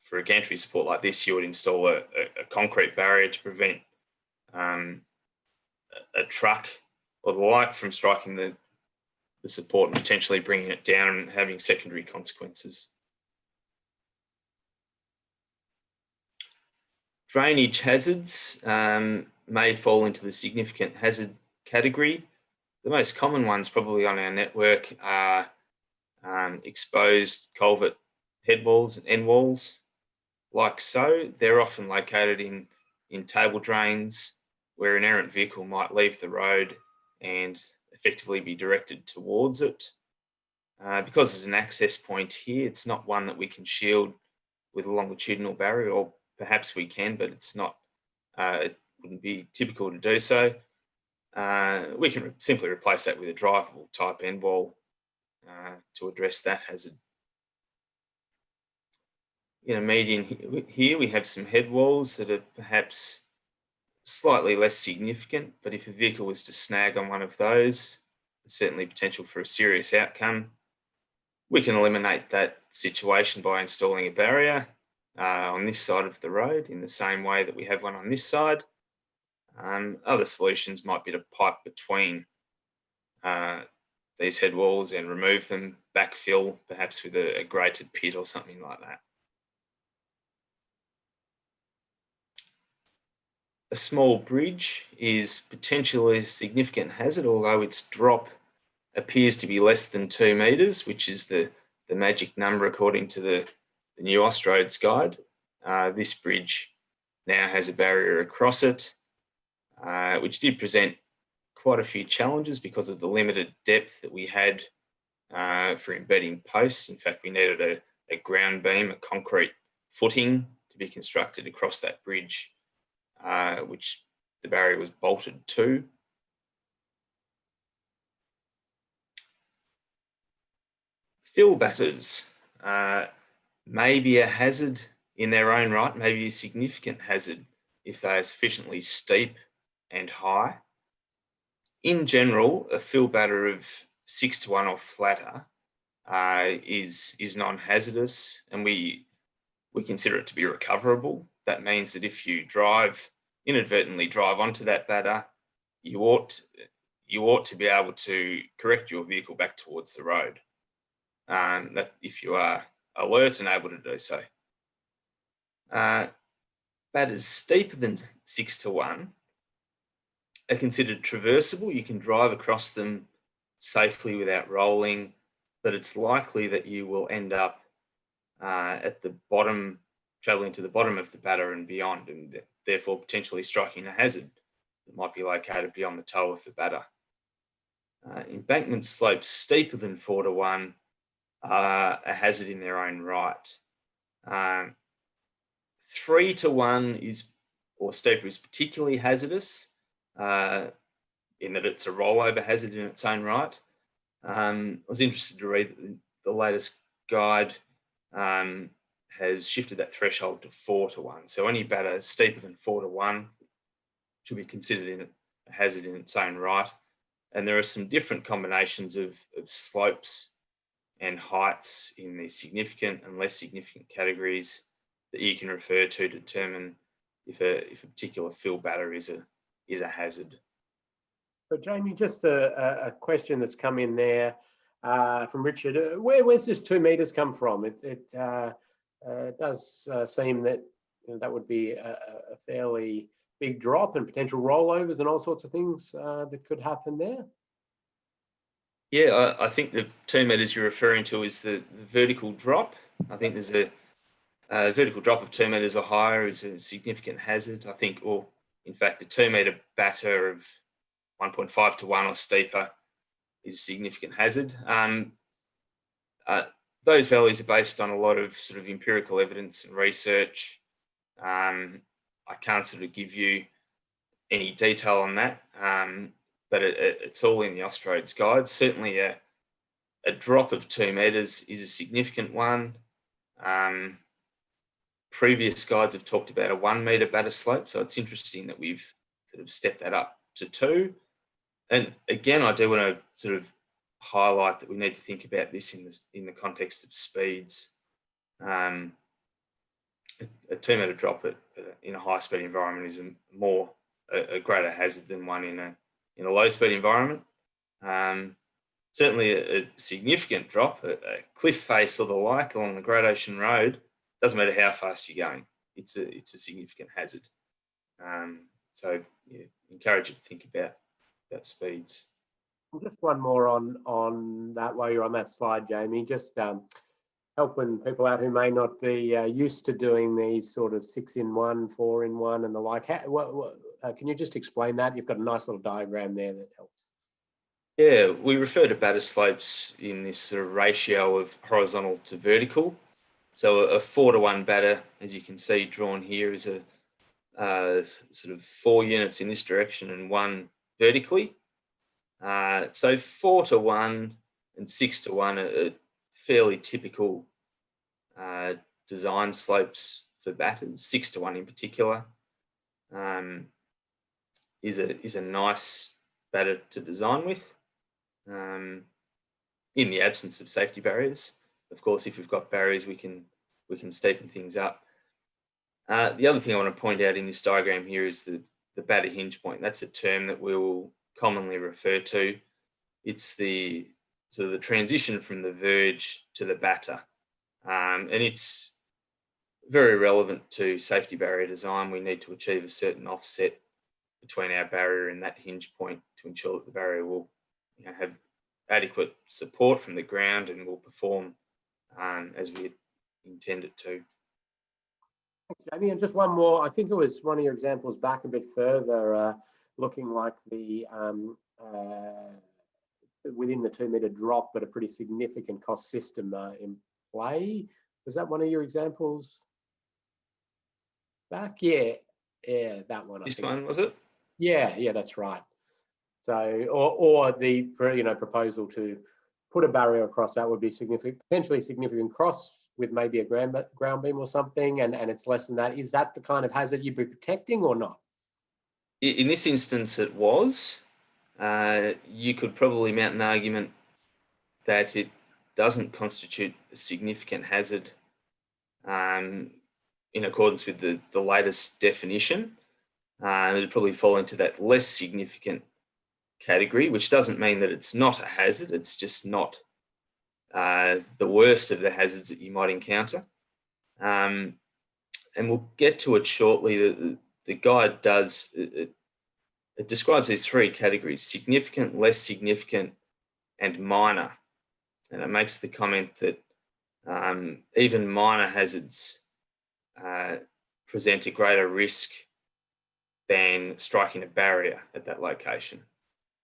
for a gantry support like this, you would install a concrete barrier to prevent a truck or the like from striking the support and potentially bringing it down and having secondary consequences. Drainage hazards may fall into the significant hazard category. The most common ones probably on our network are exposed culvert head walls and end walls, like so. They're often located in table drains where an errant vehicle might leave the road and effectively be directed towards it. Because there's an access point here, it's not one that we can shield with a longitudinal barrier, or perhaps we can, but it's not, it wouldn't be typical to do so. We can simply replace that with a drivable type end wall to address that hazard. In a median here, we have some head walls that are perhaps slightly less significant, but if a vehicle was to snag on one of those, there's certainly potential for a serious outcome. We can eliminate that situation by installing a barrier on this side of the road in the same way that we have one on this side. Other solutions might be to pipe between these head walls and remove them, backfill, perhaps with a grated pit or something like that. A small bridge is potentially a significant hazard, although its drop appears to be less than 2 metres, which is the magic number according to the new Austroads guide. This bridge now has a barrier across it, which did present quite a few challenges because of the limited depth that we had for embedding posts. In fact, we needed a ground beam, a concrete footing to be constructed across that bridge, which the barrier was bolted to. Fill batters may be a hazard in their own right, maybe a significant hazard if they are sufficiently steep and high. in general, a fill batter of 6-1 or flatter is non-hazardous, and we consider it to be recoverable. That means that if you inadvertently drive onto that batter, you ought to be able to correct your vehicle back towards the road. That if you are alert and able to do so. Batters steeper than 6-1 are considered traversable. You can drive across them safely without rolling, but it's likely that you will end up at the bottom, traveling to the bottom of the batter and beyond, and therefore potentially striking a hazard that might be located beyond the toe of the batter. Embankment slopes steeper than 4-1 are a hazard in their own right. 3-1 or steeper is particularly hazardous in that it's a rollover hazard in its own right. I was interested to read that the latest guide has shifted that threshold to 4-1. So any batter steeper than 4-1 should be considered a hazard in its own right. And there are some different combinations of slopes and heights in the significant and less significant categories that you can refer to determine if a particular fill batter is a hazard. So Jamie, just a question that's come in there from Richard. Where's this 2 meters come from? It does seem that that would be a fairly big drop and potential rollovers and all sorts of things that could happen there. Yeah, I think the 2 meters you're referring to is the vertical drop. I think there's a vertical drop of 2 meters or higher is a significant hazard. I think, or in fact, a 2 meter batter of 1.5-1 or steeper is a significant hazard. Those values are based on a lot of sort of empirical evidence and research. I can't sort of give you any detail on that, but it's all in the Austroads guide. Certainly a drop of 2 meters is a significant one. Previous guides have talked about a 1 meter batter slope, so it's interesting that we've sort of stepped that up to 2. And again, I do want to sort of highlight that we need to think about this in the context of speeds. A 2 meter drop in a high speed environment is a greater hazard than one in a low speed environment. Certainly a significant drop, a cliff face or the like along the Great Ocean Road, doesn't matter how fast you're going, it's a significant hazard. So yeah, encourage you to think about speeds. Just one more on that while you're on that slide, Jamie. Just helping people out who may not be used to doing these sort of 6-in-1, 4-in-1 and the like. Can you just explain that? You've got a nice little diagram there that helps. Yeah, we refer to batter slopes in this sort of ratio of horizontal to vertical. So a 4-1 batter, as you can see drawn here, is a sort of 4 units in this direction and 1 vertically. So 4-1 and 6-1 are fairly typical design slopes for batters. 6-1 in particular is a nice batter to design with in the absence of safety barriers. Of course, if we've got barriers, we can steepen things up. The other thing I want to point out in this diagram here is the batter hinge point. That's a term that we will commonly refer to. It's the sort of the transition from the verge to the batter, and it's very relevant to safety barrier design. We need to achieve a certain offset between our barrier and that hinge point to ensure that the barrier will have adequate support from the ground and will perform as we intend it to. Thanks, Jamie. And just one more, I think it was one of your examples back a bit further, looking like the within the 2 meter drop, but a pretty significant cost system in play. Was that one of your examples back? Yeah, that one. This one, was it? Yeah, that's right. So, or the proposal to put a barrier across that would be potentially significant cross with maybe a ground beam or something, and it's less than that. Is that the kind of hazard you'd be protecting or not? In this instance, it was. you could probably mount an argument that it doesn't constitute a significant hazard in accordance with the latest definition. It'd probably fall into that less significant category, which doesn't mean that it's not a hazard. It's just not the worst of the hazards that you might encounter. And we'll get to it shortly. The guide does, it describes these three categories: significant, less significant, and minor. And it makes the comment that even minor hazards present a greater risk than striking a barrier at that location.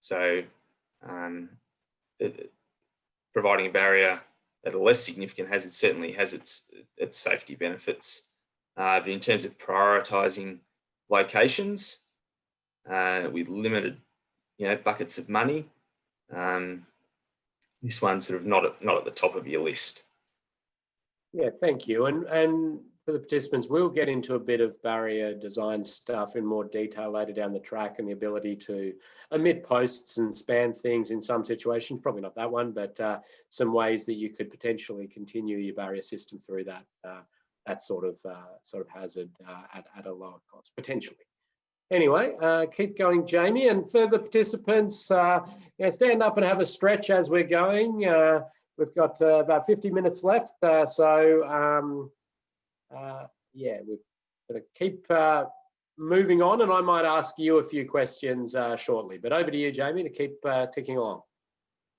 So providing a barrier at a less significant hazard certainly has its safety benefits. But in terms of prioritising locations with limited, buckets of money, this one's sort of not at the top of your list. Yeah, thank you. And for the participants, we'll get into a bit of barrier design stuff in more detail later down the track, and the ability to omit posts and span things in some situations. Probably not that one, but some ways that you could potentially continue your barrier system through that sort of hazard at a lower cost potentially. Anyway, keep going, Jamie. And for the participants, stand up and have a stretch as we're going. We've got about 50 minutes left, we've got to keep moving on, and I might ask you a few questions shortly. But over to you, Jamie, to keep ticking along.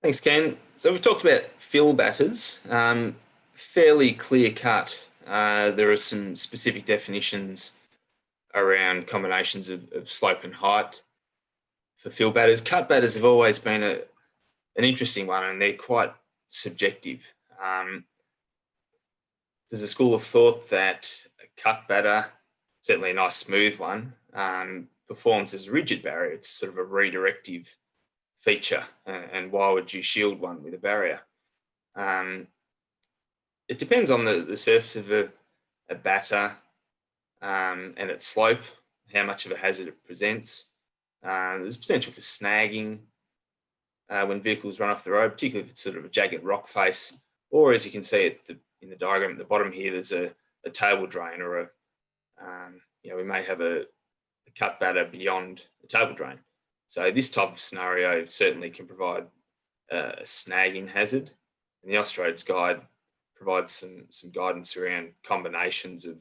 Thanks, Ken. So we've talked about fill batters, fairly clear cut. There are some specific definitions around combinations of slope and height for fill batters. Cut batters have always been an interesting one, and they're quite subjective. There's a school of thought that a cut batter, certainly a nice smooth one, performs as a rigid barrier. It's sort of a redirective feature, and why would you shield one with a barrier? It depends on the surface of a batter and its slope, how much of a hazard it presents. There's potential for snagging when vehicles run off the road, particularly if it's sort of a jagged rock face, or as you can see in the diagram at the bottom here, there's a table drain, or we may have a cut batter beyond a table drain. So this type of scenario certainly can provide a snagging hazard. And the Austroads guide provides some guidance around combinations of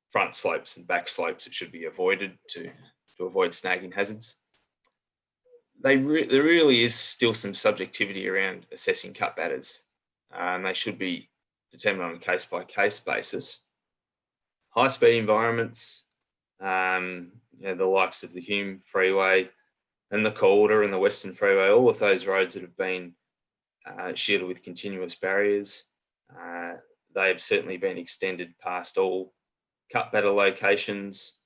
front slopes and back slopes that should be avoided to avoid snagging hazards. There really is still some subjectivity around assessing cut batters. They should be determined on a case-by-case basis. High-speed environments, the likes of the Hume Freeway and the Calder and the Western Freeway, all of those roads that have been shielded with continuous barriers, they have certainly been extended past all cut batter locations.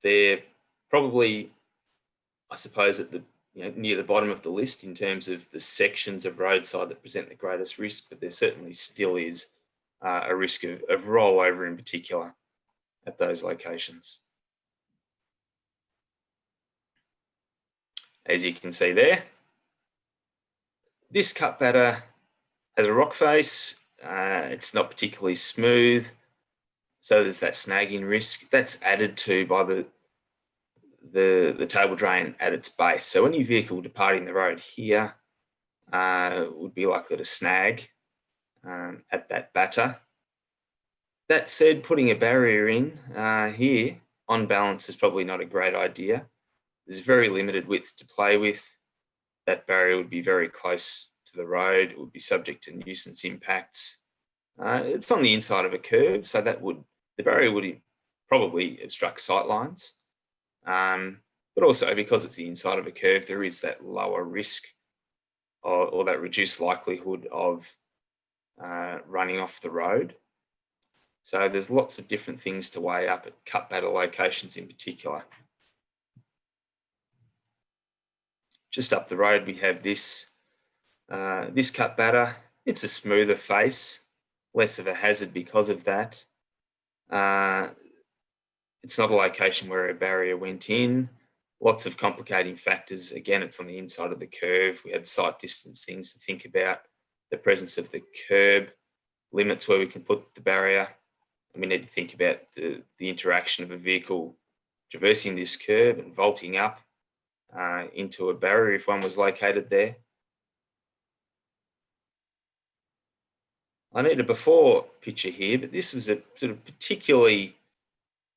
They're probably, I suppose, at the near the bottom of the list in terms of the sections of roadside that present the greatest risk, but there certainly still is a risk of rollover in particular at those locations. As you can see there, this cut batter has a rock face. It's not particularly smooth, so there's that snagging risk that's added to by the table drain at its base. So any vehicle departing the road here would be likely to snag at that batter. That said, putting a barrier in here on balance is probably not a great idea. There's very limited width to play with. That barrier would be very close to the road. It would be subject to nuisance impacts. It's on the inside of a curve, so the barrier would probably obstruct sight lines. But also because it's the inside of a curve, there is that lower risk or that reduced likelihood of running off the road. So there's lots of different things to weigh up at cut batter locations in particular. Just up the road, we have this cut batter. It's a smoother face, less of a hazard because of that. It's not a location where a barrier went in lots of complicating factors. Again, it's on the inside of the curve. We had sight distance things to think about, the presence of the curb, limits where we can put the barrier. And we need to think about the interaction of a vehicle traversing this curb and vaulting up into a barrier if one was located there. I need a before picture here, but this was a sort of particularly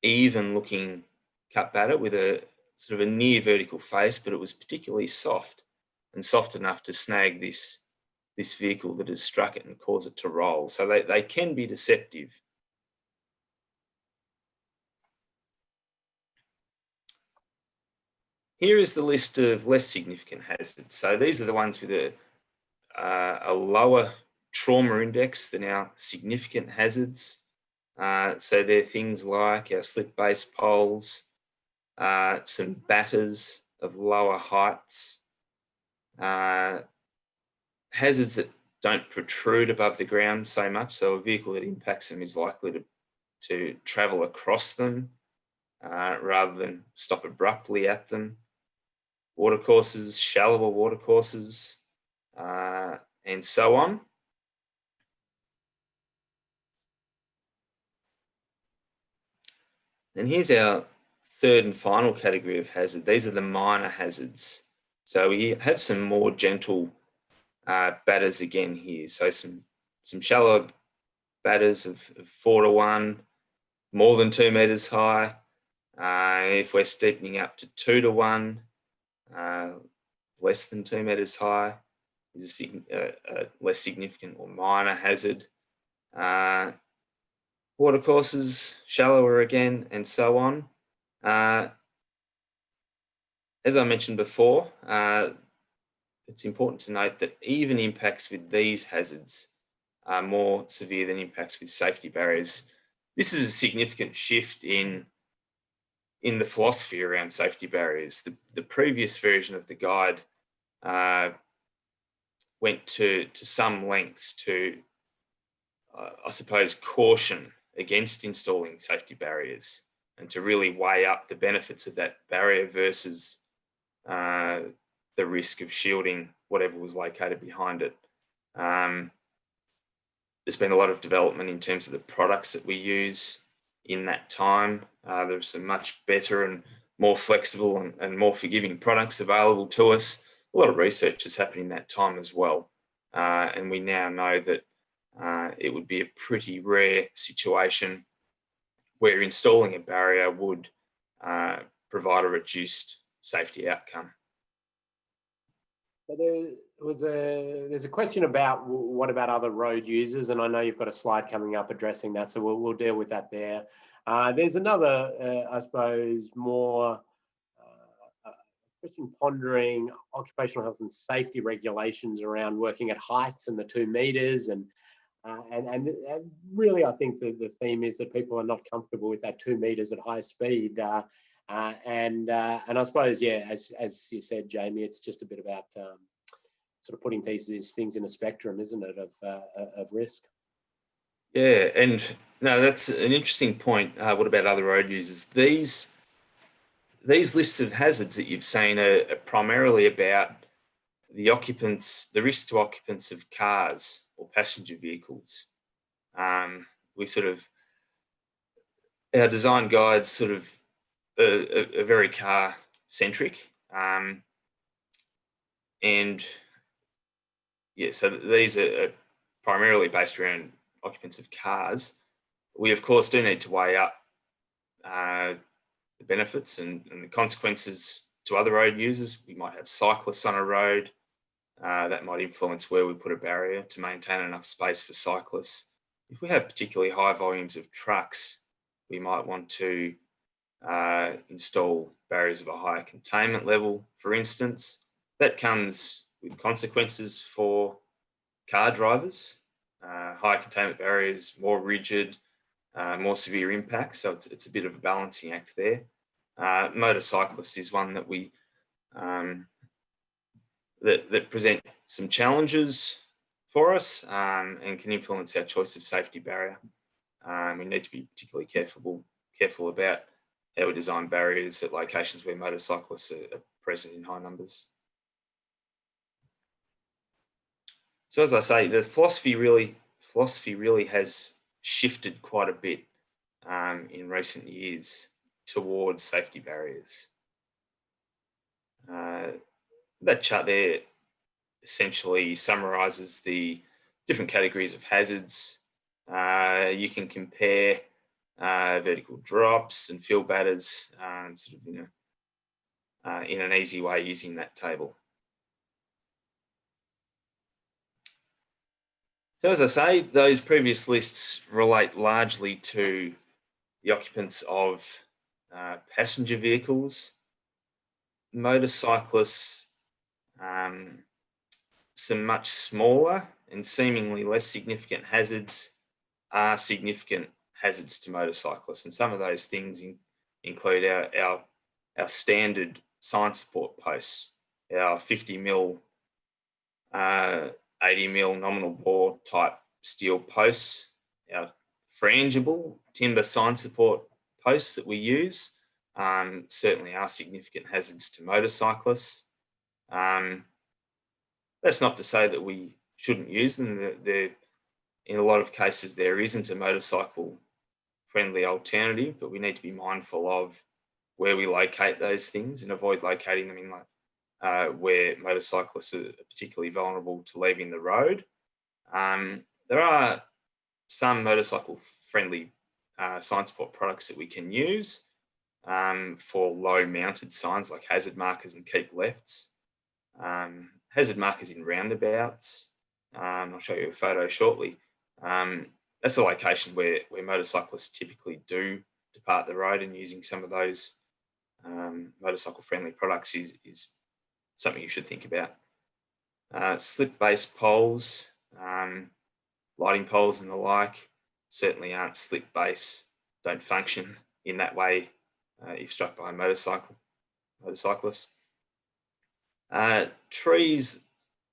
even looking cut batter with a sort of a near vertical face, but it was particularly soft and soft enough to snag this vehicle that has struck it and cause it to roll. So they can be deceptive. Here is the list of less significant hazards. So these are the ones with a lower trauma index than our significant hazards. So they're things like our slip base poles, some batters of lower heights, hazards that don't protrude above the ground so much. So a vehicle that impacts them is likely to travel across them rather than stop abruptly at them. Watercourses, shallower watercourses, and so on. And here's our third and final category of hazard. These are the minor hazards. So we have some more gentle batters again here. So some shallow batters of 4 to 1, more than 2 meters high. If we're steepening up to 2 to 1, less than 2 meters high is a less significant or minor hazard. Watercourses, shallower again, and so on. As I mentioned before, it's important to note that even impacts with these hazards are more severe than impacts with safety barriers. This is a significant shift in the philosophy around safety barriers. The previous version of the guide went to some lengths to, I suppose, caution against installing safety barriers and to really weigh up the benefits of that barrier versus the risk of shielding whatever was located behind it. There's been a lot of development in terms of the products that we use in that time. There's some much better and more flexible and more forgiving products available to us. A lot of research has happened in that time as well. And we now know that it would be a pretty rare situation where installing a barrier would provide a reduced safety outcome. So there's a question about what about other road users, and I know you've got a slide coming up addressing that, so we'll deal with that there. There's another, I suppose, more question pondering occupational health and safety regulations around working at heights and the 2 meters, and really I think the theme is that people are not comfortable with that 2 meters at high speed. And I suppose, yeah, as you said, Jamie, it's just a bit about sort of putting these things in a spectrum, isn't it, of risk? Yeah, and no, that's an interesting point. What about other road users? These lists of hazards that you've seen are primarily about the risk to occupants of cars or passenger vehicles. Our design guides sort of are very car centric, and yeah, so these are primarily based around occupants of cars. We of course do need to weigh up the benefits and the consequences to other road users. We might have cyclists on a road. That might influence where we put a barrier to maintain enough space for cyclists. If we have particularly high volumes of trucks, we might want to install barriers of a higher containment level, for instance. That comes with consequences for car drivers. High containment barriers, more rigid, more severe impacts. So it's a bit of a balancing act there. Motorcyclists is one that we that present some challenges for us and can influence our choice of safety barrier. We need to be particularly careful about how we design barriers at locations where motorcyclists are present in high numbers. So as I say, the philosophy really has shifted quite a bit in recent years towards safety barriers. That chart there essentially summarises the different categories of hazards. You can compare vertical drops and field batters sort of in an easy way using that table. So as I say, those previous lists relate largely to the occupants of passenger vehicles, motorcyclists, some much smaller and seemingly less significant hazards are significant hazards to motorcyclists. And some of those things include our standard sign support posts, our 50mm, 80mm nominal bore type steel posts, our frangible timber sign support posts that we use certainly are significant hazards to motorcyclists. That's not to say that we shouldn't use them. In a lot of cases, there isn't a motorcycle-friendly alternative, but we need to be mindful of where we locate those things and avoid locating them in where motorcyclists are particularly vulnerable to leaving the road. There are some motorcycle-friendly sign support products that we can use for low-mounted signs like hazard markers and keep lefts. Hazard markers in roundabouts. I'll show you a photo shortly. That's a location where motorcyclists typically do depart the road, and using some of those motorcycle-friendly products is something you should think about. Slip-based poles, lighting poles and the like certainly aren't slip-based, don't function in that way if struck by a motorcyclist. Trees,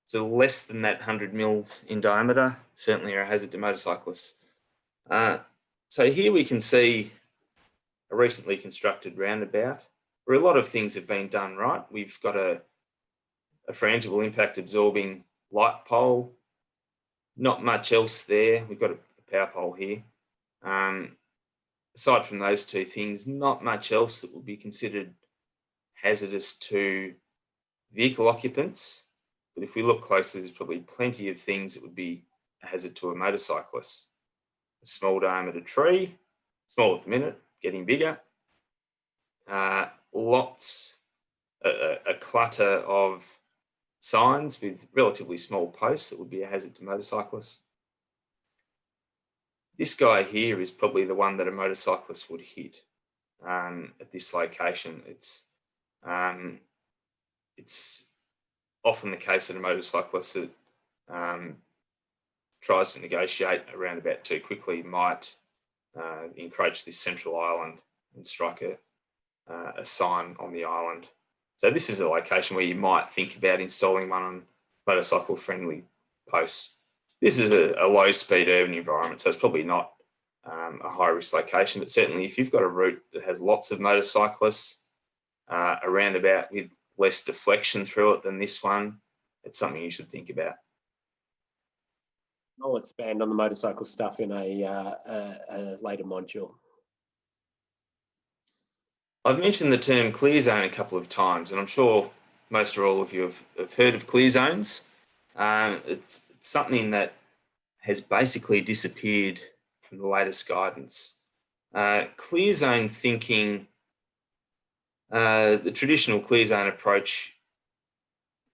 so less than that 100 mils in diameter, certainly are a hazard to motorcyclists. So here we can see a recently constructed roundabout where a lot of things have been done right. We've got a frangible impact absorbing light pole, not much else there. We've got a power pole here. Aside from those two things, not much else that would be considered hazardous to vehicle occupants. But if we look closely, there's probably plenty of things that would be a hazard to a motorcyclist. A small diameter tree, small at the minute, getting bigger. A clutter of signs with relatively small posts that would be a hazard to motorcyclists. This guy here is probably the one that a motorcyclist would hit at this location. It's often the case that a motorcyclist that tries to negotiate a roundabout too quickly might encroach this central island and strike a sign on the island. So this is a location where you might think about installing one on motorcycle-friendly posts. This is a low-speed urban environment, so it's probably not a high-risk location, but certainly if you've got a route that has lots of motorcyclists, a roundabout with less deflection through it than this one, it's something you should think about. I'll expand on the motorcycle stuff in a later module. I've mentioned the term clear zone a couple of times, and I'm sure most or all of you have heard of clear zones. It's something that has basically disappeared from the latest guidance. Clear zone thinking, the traditional clear zone approach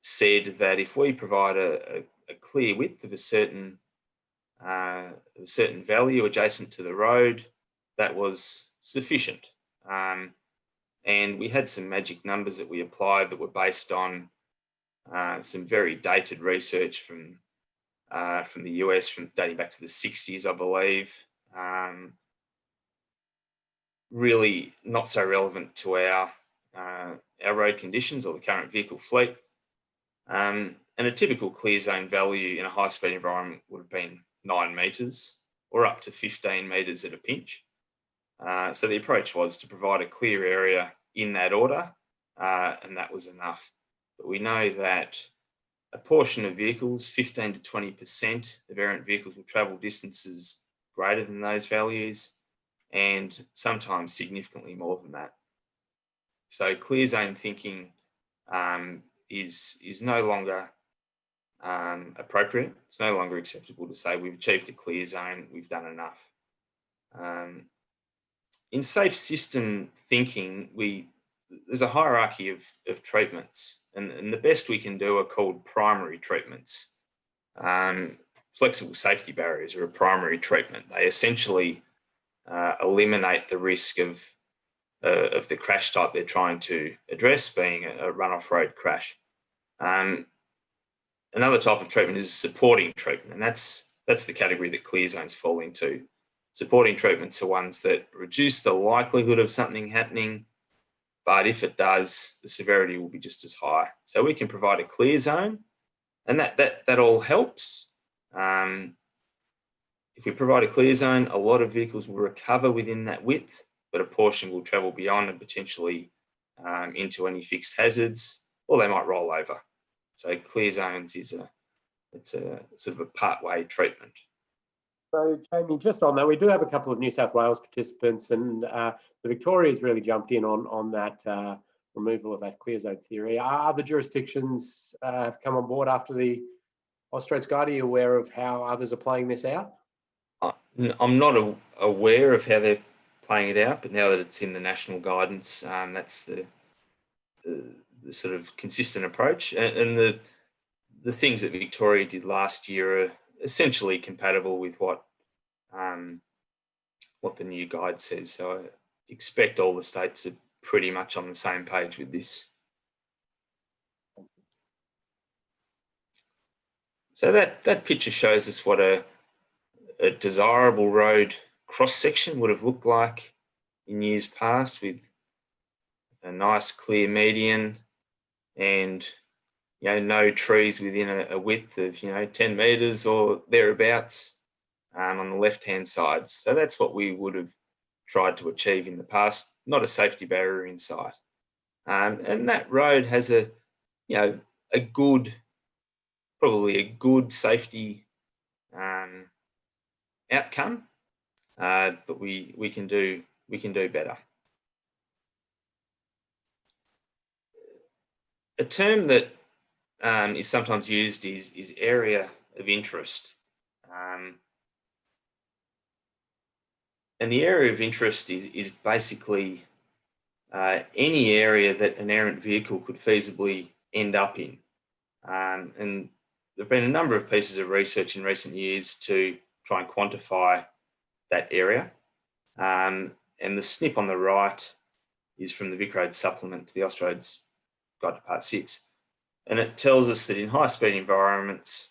said that if we provide a clear width of a certain value adjacent to the road, that was sufficient. And we had some magic numbers that we applied that were based on some very dated research from the US, from dating back to the 60s, I believe. Really not so relevant to our road conditions or the current vehicle fleet. And a typical clear zone value in a high-speed environment would have been 9 metres or up to 15 metres at a pinch. So the approach was to provide a clear area in that order, and that was enough. But we know that a portion of vehicles, 15 to 20% of errant vehicles, will travel distances greater than those values, and sometimes significantly more than that. So clear zone thinking is no longer appropriate. It's no longer acceptable to say we've achieved a clear zone, we've done enough. In safe system thinking, there's a hierarchy of treatments, and the best we can do are called primary treatments. Flexible safety barriers are a primary treatment. They essentially eliminate the risk of the crash type they're trying to address, being a run-off road crash. Another type of treatment is supporting treatment, and that's the category that clear zones fall into. Supporting treatments are ones that reduce the likelihood of something happening, but if it does, the severity will be just as high. So we can provide a clear zone, and that all helps. If we provide a clear zone, a lot of vehicles will recover within that width, but a portion will travel beyond and potentially into any fixed hazards, or they might roll over. So clear zones it's a sort of a part-way treatment. So Jamie, just on that, we do have a couple of New South Wales participants, and the Victoria's really jumped in on that removal of that clear zone theory. Are other jurisdictions have come on board after the Austroads Guide? Are you aware of how others are playing this out? I'm not aware of how they're playing it out, but now that it's in the national guidance, that's the sort of consistent approach. And the things that Victoria did last year are essentially compatible with what the new guide says. So I expect all the states are pretty much on the same page with this. So that picture shows us what a desirable road cross-section would have looked like in years past, with a nice clear median and no trees within a width of 10 metres or thereabouts on the left-hand side. So that's what we would have tried to achieve in the past, not a safety barrier in sight. And that road has probably a good safety outcome, but we can do better. A term that is sometimes used is area of interest, and the area of interest is basically any area that an errant vehicle could feasibly end up in. And there have been a number of pieces of research in recent years to try and quantify that area. And the snip on the right is from the VicRoads supplement to the Austroads Guide to Part 6. And it tells us that in high-speed environments,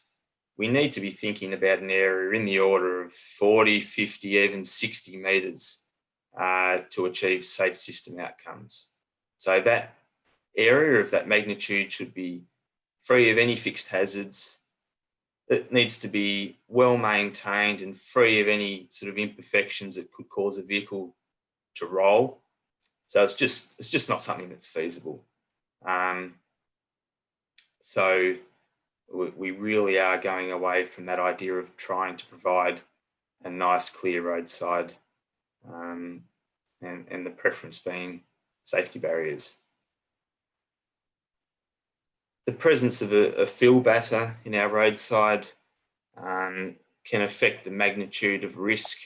we need to be thinking about an area in the order of 40, 50, even 60 metres to achieve safe system outcomes. So that area of that magnitude should be free of any fixed hazards. It needs to be well maintained and free of any sort of imperfections that could cause a vehicle to roll. So it's just not something that's feasible. So we really are going away from that idea of trying to provide a nice clear roadside, and the preference being safety barriers. The presence of a fill batter in our roadside can affect the magnitude of risk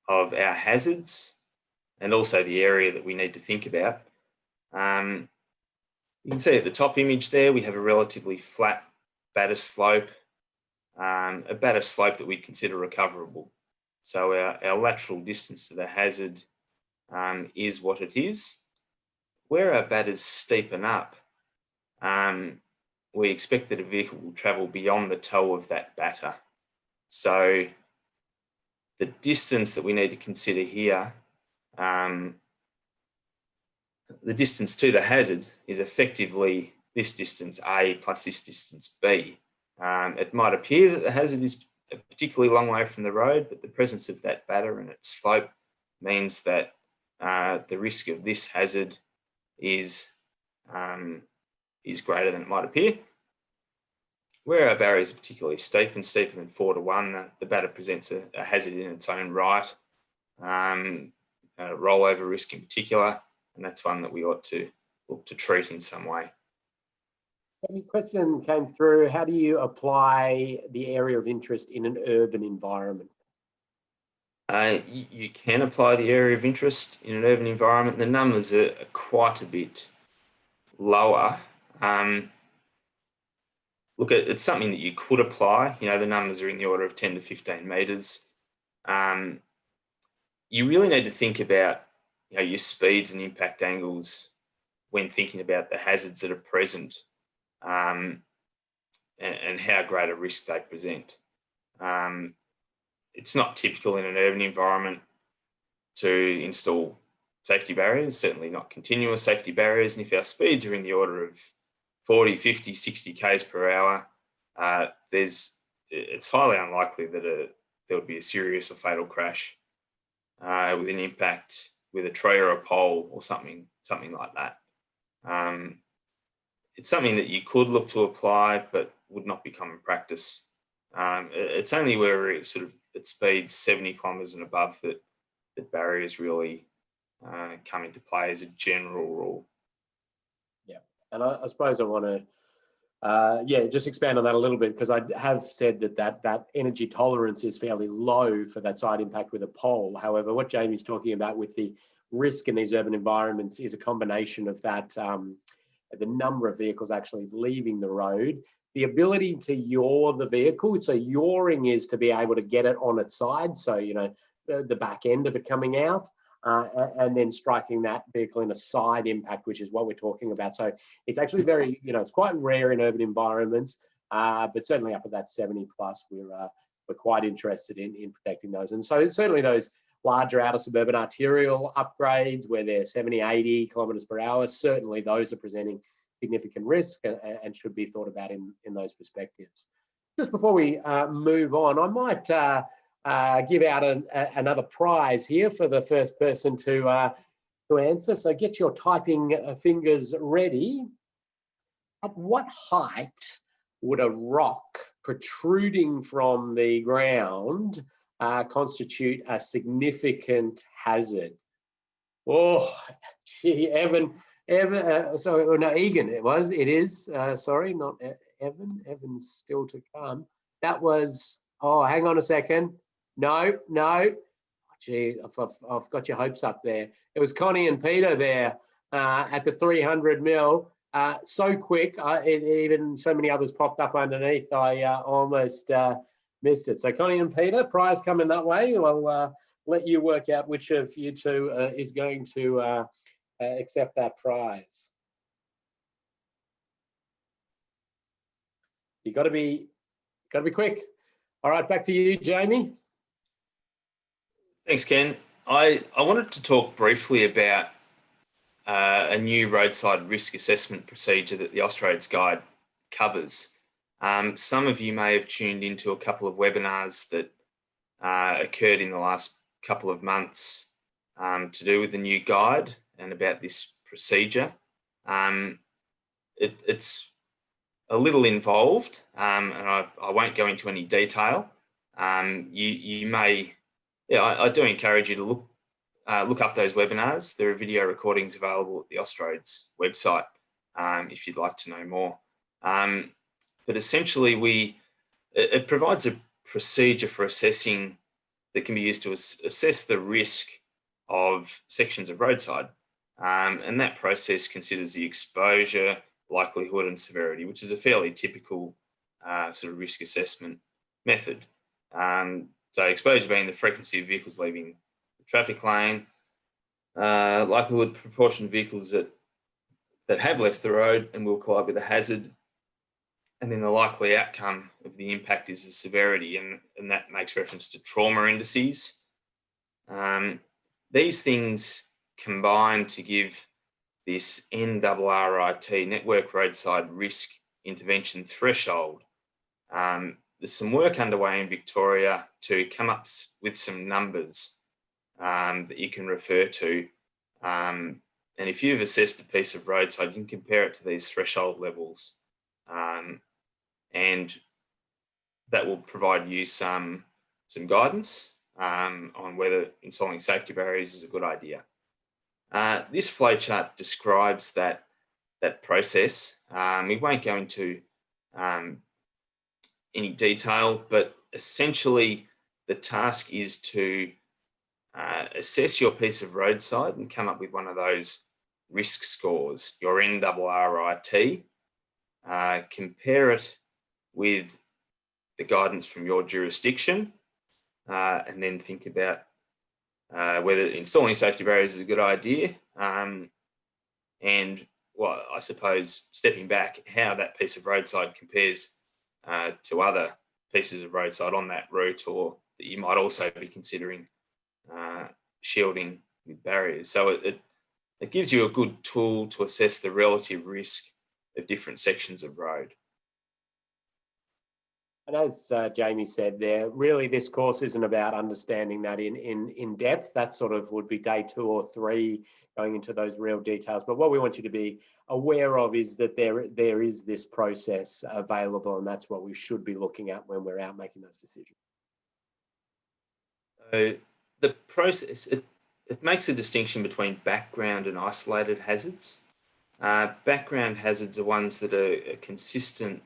of our hazards and also the area that we need to think about. You can see at the top image there, we have a relatively flat batter slope, a batter slope that we'd consider recoverable. So our lateral distance to the hazard is what it is. Where our batters steepen up, we expect that a vehicle will travel beyond the toe of that batter. So the distance that we need to consider here, the distance to the hazard is effectively this distance A plus this distance B. It might appear that the hazard is a particularly long way from the road, but the presence of that batter and its slope means that the risk of this hazard is greater than it might appear. Where our barriers are particularly steep and steeper than 4 to 1, the batter presents a hazard in its own right, rollover risk in particular, and that's one that we ought to look to treat in some way. A question came through, how do you apply the area of interest in an urban environment? You can apply the area of interest in an urban environment. The numbers are quite a bit lower. Look, it's something that you could apply. You know, the numbers are in the order of 10 to 15 metres. You really need to think about, you know, your speeds and impact angles when thinking about the hazards that are present, and how great a risk they present. It's not typical in an urban environment to install safety barriers, certainly not continuous safety barriers. And if our speeds are in the order of 40, 50, 60 k's per hour, it's highly unlikely that there would be a serious or fatal crash with an impact with a tree or a pole or something like that. It's something that you could look to apply, but would not be common practice. It's only where we're sort of at speeds 70 kilometres and above that barriers really come into play as a general rule. Yeah, and I suppose I want to just expand on that a little bit, because I have said that energy tolerance is fairly low for that side impact with a pole. However, what Jamie's talking about with the risk in these urban environments is a combination of that, the number of vehicles actually leaving the road, the ability to yaw the vehicle. So yawing is to be able to get it on its side, so you know the back end of it coming out, and then striking that vehicle in a side impact, which is what we're talking about. So it's actually very, you know, it's quite rare in urban environments, but certainly up at that 70 plus, we're quite interested in protecting those. And so certainly those larger outer suburban arterial upgrades where they're 70, 80 kilometres per hour, certainly those are presenting significant risk and should be thought about in those perspectives. Just before we move on, I might give out another prize here for the first person to answer. So get your typing fingers ready. At what height would a rock protruding from the ground constitute a significant hazard? Oh, gee, Evan, Egan, it is, sorry, not Evan, Evan's still to come. That was, oh, hang on a second. No, gee, I've got your hopes up there. It was Connie and Peter there at the 300 mil. So quick, even so many others popped up underneath, I almost missed it. So Connie and Peter, prize coming that way. I'll let you work out which of you two is going to accept that prize. You got to be quick. All right, back to you, Jamie. Thanks, Ken. I wanted to talk briefly about a new roadside risk assessment procedure that the Austroads Guide covers. Some of you may have tuned into a couple of webinars that occurred in the last couple of months to do with the new guide and about this procedure. It's a little involved, and I won't go into any detail. You may, I do encourage you to look up those webinars. There are video recordings available at the Austroads website if you'd like to know more. But essentially, it provides a procedure for assessing that can be used to assess the risk of sections of roadside. And that process considers the exposure, likelihood and severity, which is a fairly typical sort of risk assessment method. So exposure being the frequency of vehicles leaving the traffic lane, likelihood proportion of vehicles that have left the road and will collide with a hazard, and then the likely outcome of the impact is the severity, and that makes reference to trauma indices. These things combine to give this NRRIT, Network Roadside Risk Intervention Threshold. There's some work underway in Victoria to come up with some numbers that you can refer to. And if you've assessed a piece of roadside, you can compare it to these threshold levels. And that will provide you some guidance on whether installing safety barriers is a good idea. This flowchart describes that process. We won't go into any detail, but essentially the task is to assess your piece of roadside and come up with one of those risk scores, your NRRIT, compare it with the guidance from your jurisdiction, and then think about whether installing safety barriers is a good idea, and, well, I suppose, stepping back, how that piece of roadside compares to other pieces of roadside on that route, or that you might also be considering shielding with barriers. So it gives you a good tool to assess the relative risk of different sections of road. And as Jamie said there, really this course isn't about understanding that in depth. That sort of would be day 2 or 3, going into those real details. But what we want you to be aware of is that there is this process available, and that's what we should be looking at when we're out making those decisions. So the process, it makes a distinction between background and isolated hazards. Background hazards are ones that are consistent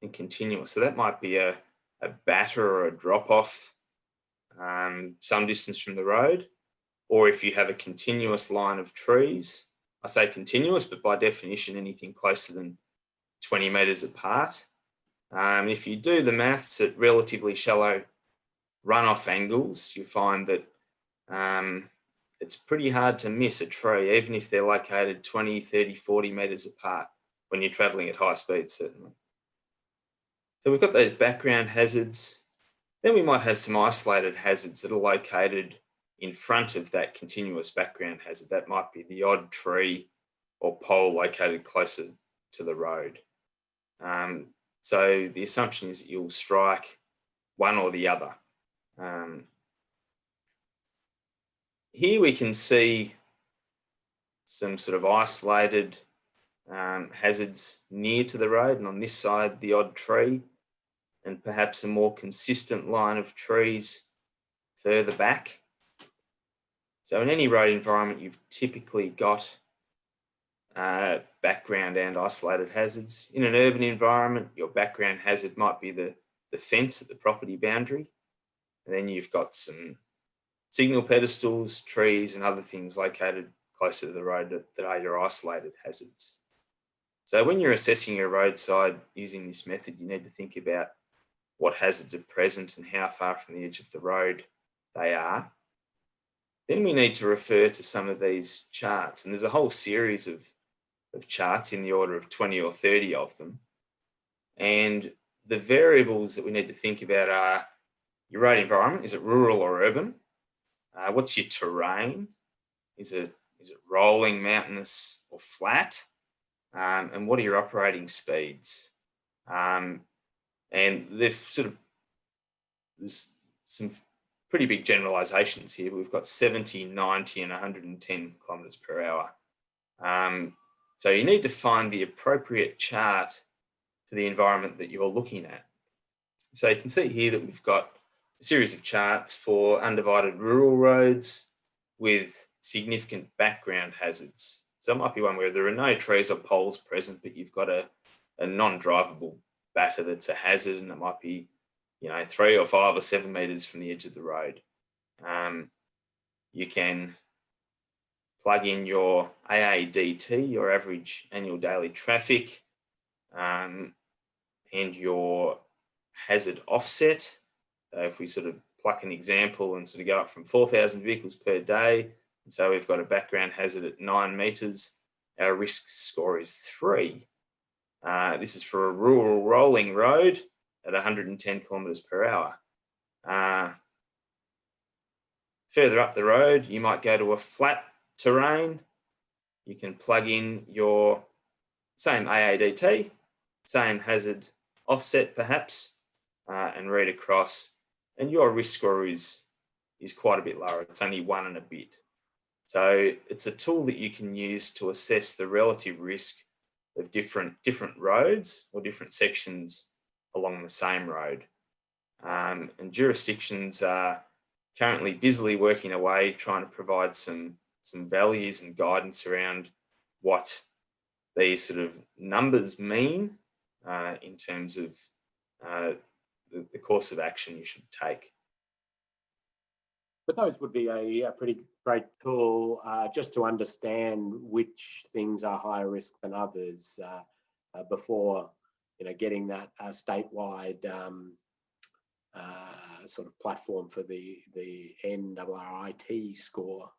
and continuous. So that might be a batter or a drop-off some distance from the road, or if you have a continuous line of trees. I say continuous, but by definition, anything closer than 20 metres apart. If you do the maths at relatively shallow runoff angles, you find that it's pretty hard to miss a tree, even if they're located 20, 30, 40 metres apart when you're travelling at high speed, certainly. So we've got those background hazards. Then we might have some isolated hazards that are located in front of that continuous background hazard. That might be the odd tree or pole located closer to the road. So the assumption is that you'll strike one or the other. Here we can see some sort of isolated hazards near to the road, and on this side the odd tree, and perhaps a more consistent line of trees further back. So in any road environment, you've typically got background and isolated hazards. In an urban environment, your background hazard might be the fence at the property boundary, and then you've got some signal pedestals, trees, and other things located closer to the road that are your isolated hazards. So when you're assessing your roadside using this method, you need to think about what hazards are present and how far from the edge of the road they are. Then we need to refer to some of these charts, and there's a whole series of charts in the order of 20 or 30 of them. And the variables that we need to think about are your road environment. Is it rural or urban? What's your terrain? Is it rolling, mountainous, or flat? And what are your operating speeds? And there's some pretty big generalizations here. We've got 70, 90, and 110 kilometers per hour. So you need to find the appropriate chart for the environment that you're looking at. So you can see here that we've got a series of charts for undivided rural roads with significant background hazards. So it might be one where there are no trees or poles present, but you've got a non-drivable batter that's a hazard, and it might be, 3 or 5 or 7 metres from the edge of the road. You can plug in your AADT, your average annual daily traffic, and your hazard offset. So if we sort of pluck an example and sort of go up from 4,000 vehicles per day, and so we've got a background hazard at 9 metres, our risk score is 3. This is for a rural rolling road at 110 kilometres per hour. Further up the road, you might go to a flat terrain. You can plug in your same AADT, same hazard offset perhaps, and read across, and your risk score is is quite a bit lower. It's only 1 and a bit. So it's a tool that you can use to assess the relative risk of different roads or different sections along the same road. And jurisdictions are currently busily working away trying to provide some values and guidance around what these sort of numbers mean in terms of the course of action you should take. But those would be a pretty great tool just to understand which things are higher risk than others before, getting that statewide sort of platform for the NRRIT score.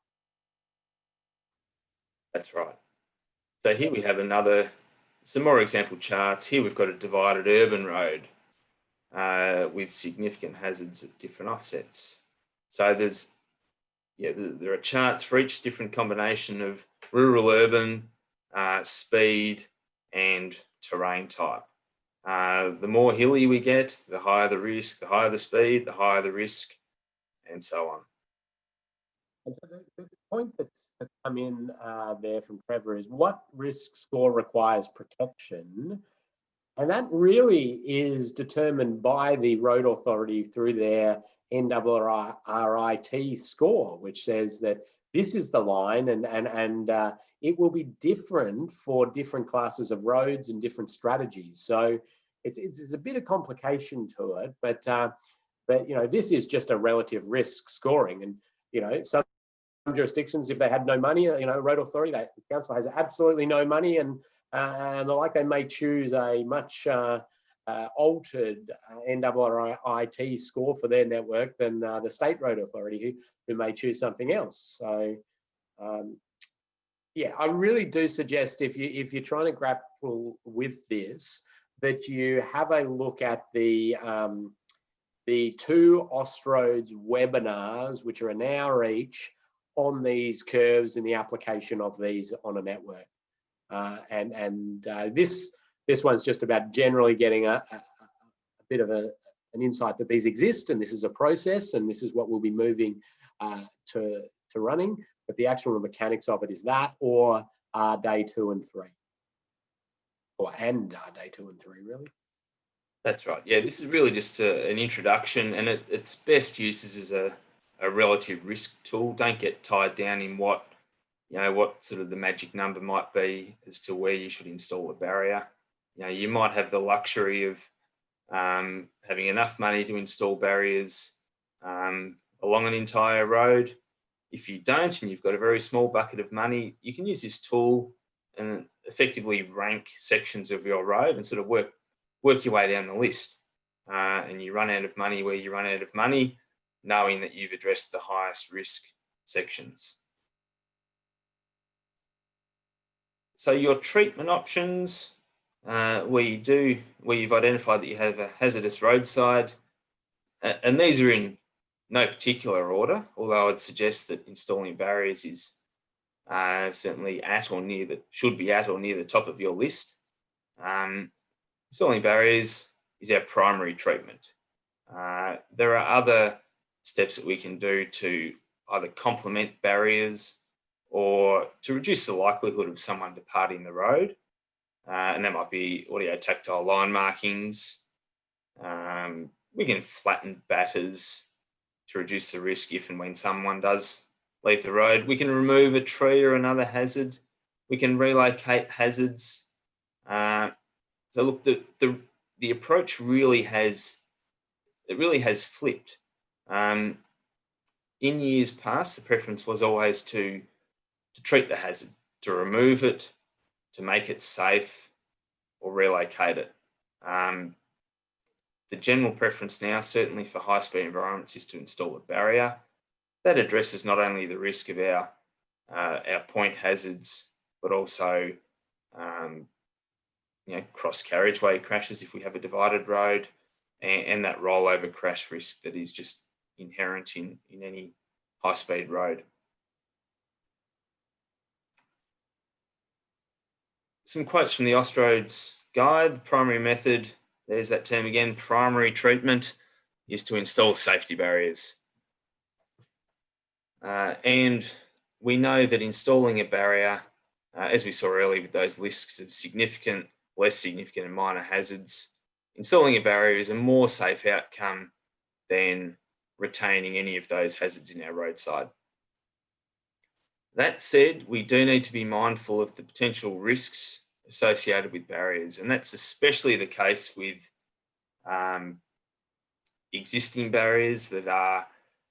That's right. So here we have some more example charts. Here we've got a divided urban road with significant hazards at different offsets. So there are charts for each different combination of rural, urban, speed, and terrain type. The more hilly we get, the higher the risk, the higher the speed, the higher the risk, and so on. And so the point that's come in there from Trevor is what risk score requires protection? And that really is determined by the road authority through their NRRIT score, which says that this is the line and it will be different for different classes of roads and different strategies. So it's a bit of complication to it, but this is just a relative risk scoring. And, some jurisdictions, if they had no money, road authority, the council has absolutely no money and they may choose a much altered NRRIT score for their network than the state road authority who may choose something else. So I really do suggest if you're trying to grapple with this, that you have a look at the 2 Austroads webinars, which are an hour each, on these curves and the application of these on a network. This one's just about generally getting a bit of an insight that these exist and this is a process and this is what we'll be moving to running. But the actual mechanics of it is that, or day 2 and 3, day 2 and 3 really. That's right. Yeah, this is really just an introduction, and its best use is as a relative risk tool. Don't get tied down in what sort of the magic number might be as to where you should install a barrier. You might have the luxury of having enough money to install barriers along an entire road. If you don't, and you've got a very small bucket of money, you can use this tool and effectively rank sections of your road and sort of work your way down the list. And you run out of money where you run out of money, knowing that you've addressed the highest risk sections. So your treatment options, where you've identified that you have a hazardous roadside, and these are in no particular order, although I'd suggest that installing barriers is certainly should be at or near the top of your list. Installing barriers is our primary treatment. There are other steps that we can do to either complement barriers or to reduce the likelihood of someone departing the road. And that might be audio tactile line markings. We can flatten batters to reduce the risk if and when someone does leave the road. We can remove a tree or another hazard. We can relocate hazards. So look, the approach really has flipped. In years past, the preference was always to treat the hazard, to remove it, to make it safe, or relocate it. The general preference now, certainly for high-speed environments, is to install a barrier. That addresses not only the risk of our point hazards, but also cross carriageway crashes if we have a divided road, and that rollover crash risk that is just inherent in any high-speed road. Some quotes from the Austroads guide. The primary method, there's that term again, primary treatment, is to install safety barriers. And we know that installing a barrier, as we saw earlier with those lists of significant, less significant and minor hazards, installing a barrier is a more safe outcome than retaining any of those hazards in our roadside. That said, we do need to be mindful of the potential risks associated with barriers, and that's especially the case with existing barriers that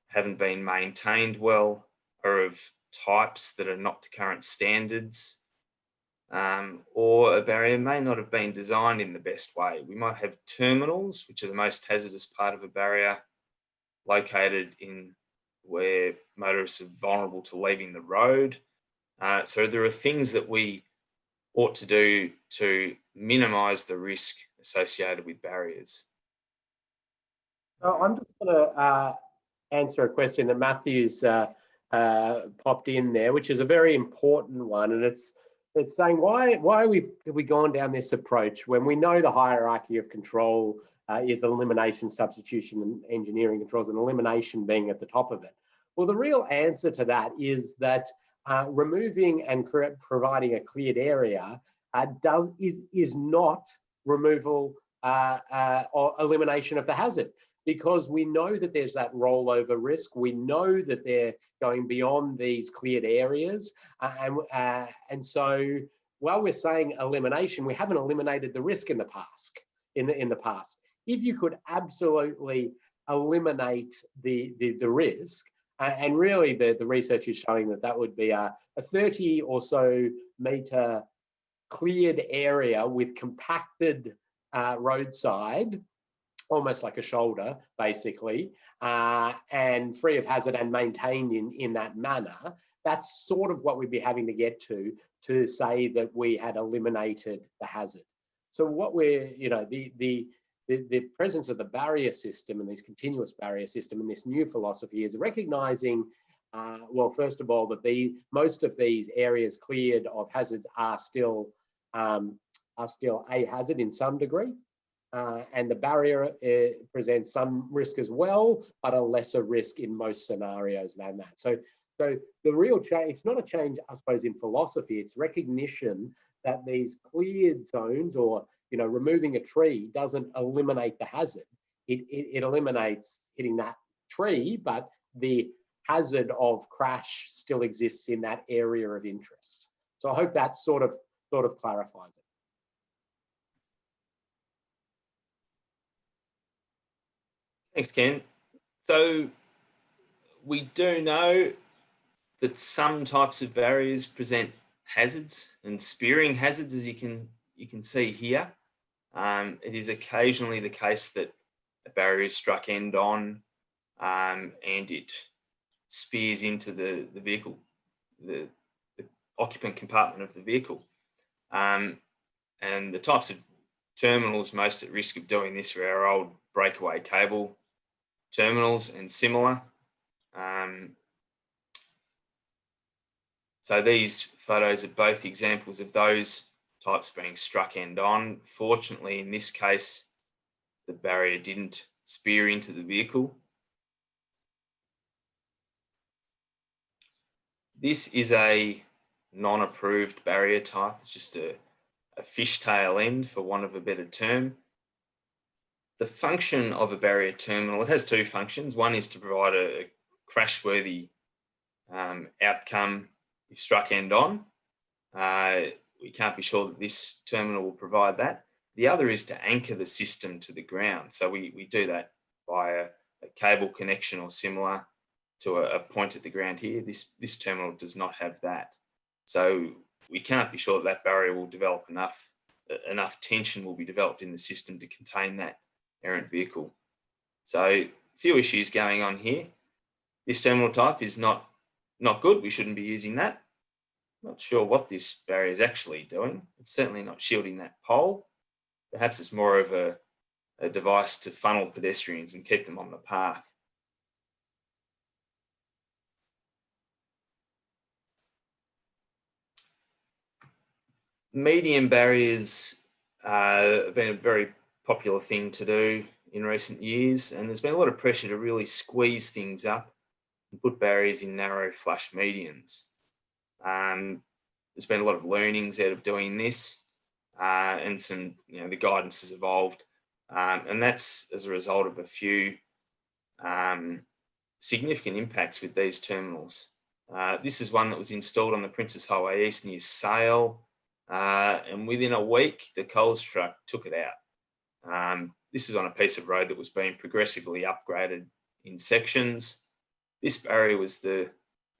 haven't been maintained well, or of types that are not to current standards, or a barrier may not have been designed in the best way. We might have terminals, which are the most hazardous part of a barrier, located in where motorists are vulnerable to leaving the road. So there are things that we ought to do to minimise the risk associated with barriers. So I'm just going to answer a question that Matthew's popped in there, which is a very important one, and it's saying why have we gone down this approach when we know the hierarchy of control is elimination, substitution, and engineering controls, and elimination being at the top of it. Well, the real answer to that is that removing and providing a cleared area is not removal or elimination of the hazard, because we know that there's that rollover risk. We know that they're going beyond these cleared areas. And so while we're saying elimination, we haven't eliminated the risk in the past. In the past, if you could absolutely eliminate the risk, and really the research is showing that would be a 30 or so metre cleared area with compacted roadside, almost like a shoulder, basically, and free of hazard and maintained in that manner. That's sort of what we'd be having to get to say that we had eliminated the hazard. So what we're, the presence of the barrier system and this continuous barrier system and this new philosophy is recognizing, well, first of all, that most of these areas cleared of hazards are still a hazard in some degree. And the barrier presents some risk as well, but a lesser risk in most scenarios than that. So the real change, it's not a change, I suppose, in philosophy, it's recognition that these cleared zones, or removing a tree doesn't eliminate the hazard. It eliminates hitting that tree, but the hazard of crash still exists in that area of interest. So I hope that sort of clarifies it. Thanks, Ken. So we do know that some types of barriers present hazards and spearing hazards, as you can see here. It is occasionally the case that a barrier is struck end on and it spears into the vehicle, the occupant compartment of the vehicle. And the types of terminals most at risk of doing this are our old breakaway cable terminals and similar. So these photos are both examples of those types being struck end on. Fortunately, in this case, the barrier didn't spear into the vehicle. This is a non-approved barrier type. It's just a fishtail end, for want of a better term. The function of a barrier terminal, it has two functions. One is to provide a crash-worthy outcome if struck end on. We can't be sure that this terminal will provide that. The other is to anchor the system to the ground. So we do that via a cable connection or similar to a point at the ground here. This terminal does not have that. So we can't be sure that barrier will develop enough tension will be developed in the system to contain that errant vehicle. So a few issues going on here. This terminal type is not good. We shouldn't be using that. Not sure what this barrier is actually doing. It's certainly not shielding that pole. Perhaps it's more of a device to funnel pedestrians and keep them on the path. Medium barriers have been a very popular thing to do in recent years, and there's been a lot of pressure to really squeeze things up and put barriers in narrow flush medians. There's been a lot of learnings out of doing this, and some, the guidance has evolved, and that's as a result of a few significant impacts with these terminals. This is one that was installed on the Princes Highway East near Sale, and within a week, the Coles truck took it out. This is on a piece of road that was being progressively upgraded in sections. This barrier was the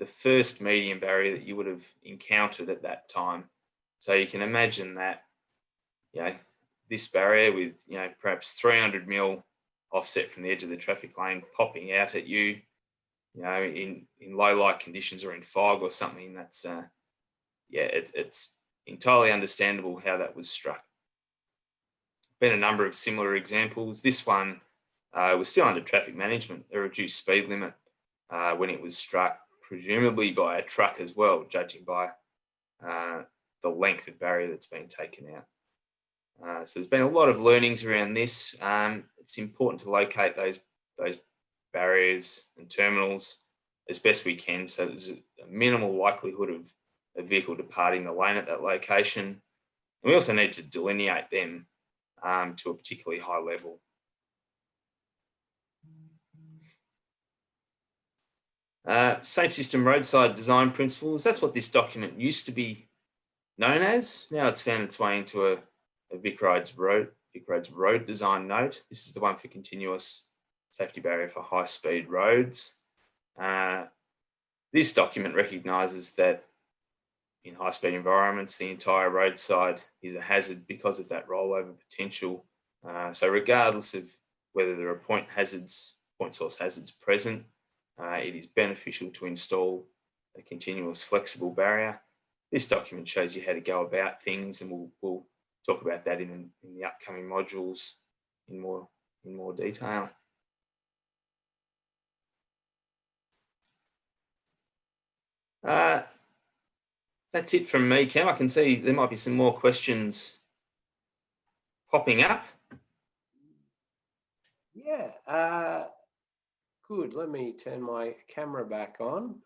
first medium barrier that you would have encountered at that time. So you can imagine that, this barrier with, perhaps 300 mil offset from the edge of the traffic lane popping out at you, in low light conditions or in fog or something. That's, it's entirely understandable how that was struck. Been a number of similar examples. This one was still under traffic management, a reduced speed limit when it was struck, presumably by a truck as well, judging by the length of barrier that's been taken out. So there's been a lot of learnings around this. It's important to locate those barriers and terminals as best we can, so there's a minimal likelihood of a vehicle departing the lane at that location. And we also need to delineate them to a particularly high level. Safe system roadside design principles, that's what this document used to be known as. Now it's found its way into a Vic Roads road design note. This is the one for continuous safety barrier for high-speed roads. This document recognises that in high-speed environments, the entire roadside is a hazard because of that rollover potential. So regardless of whether there are point source hazards present, it is beneficial to install a continuous flexible barrier. This document shows you how to go about things, and we'll talk about that in the upcoming modules in more detail. That's it from me, Cam. I can see there might be some more questions popping up. Yeah, good. Let me turn my camera back on.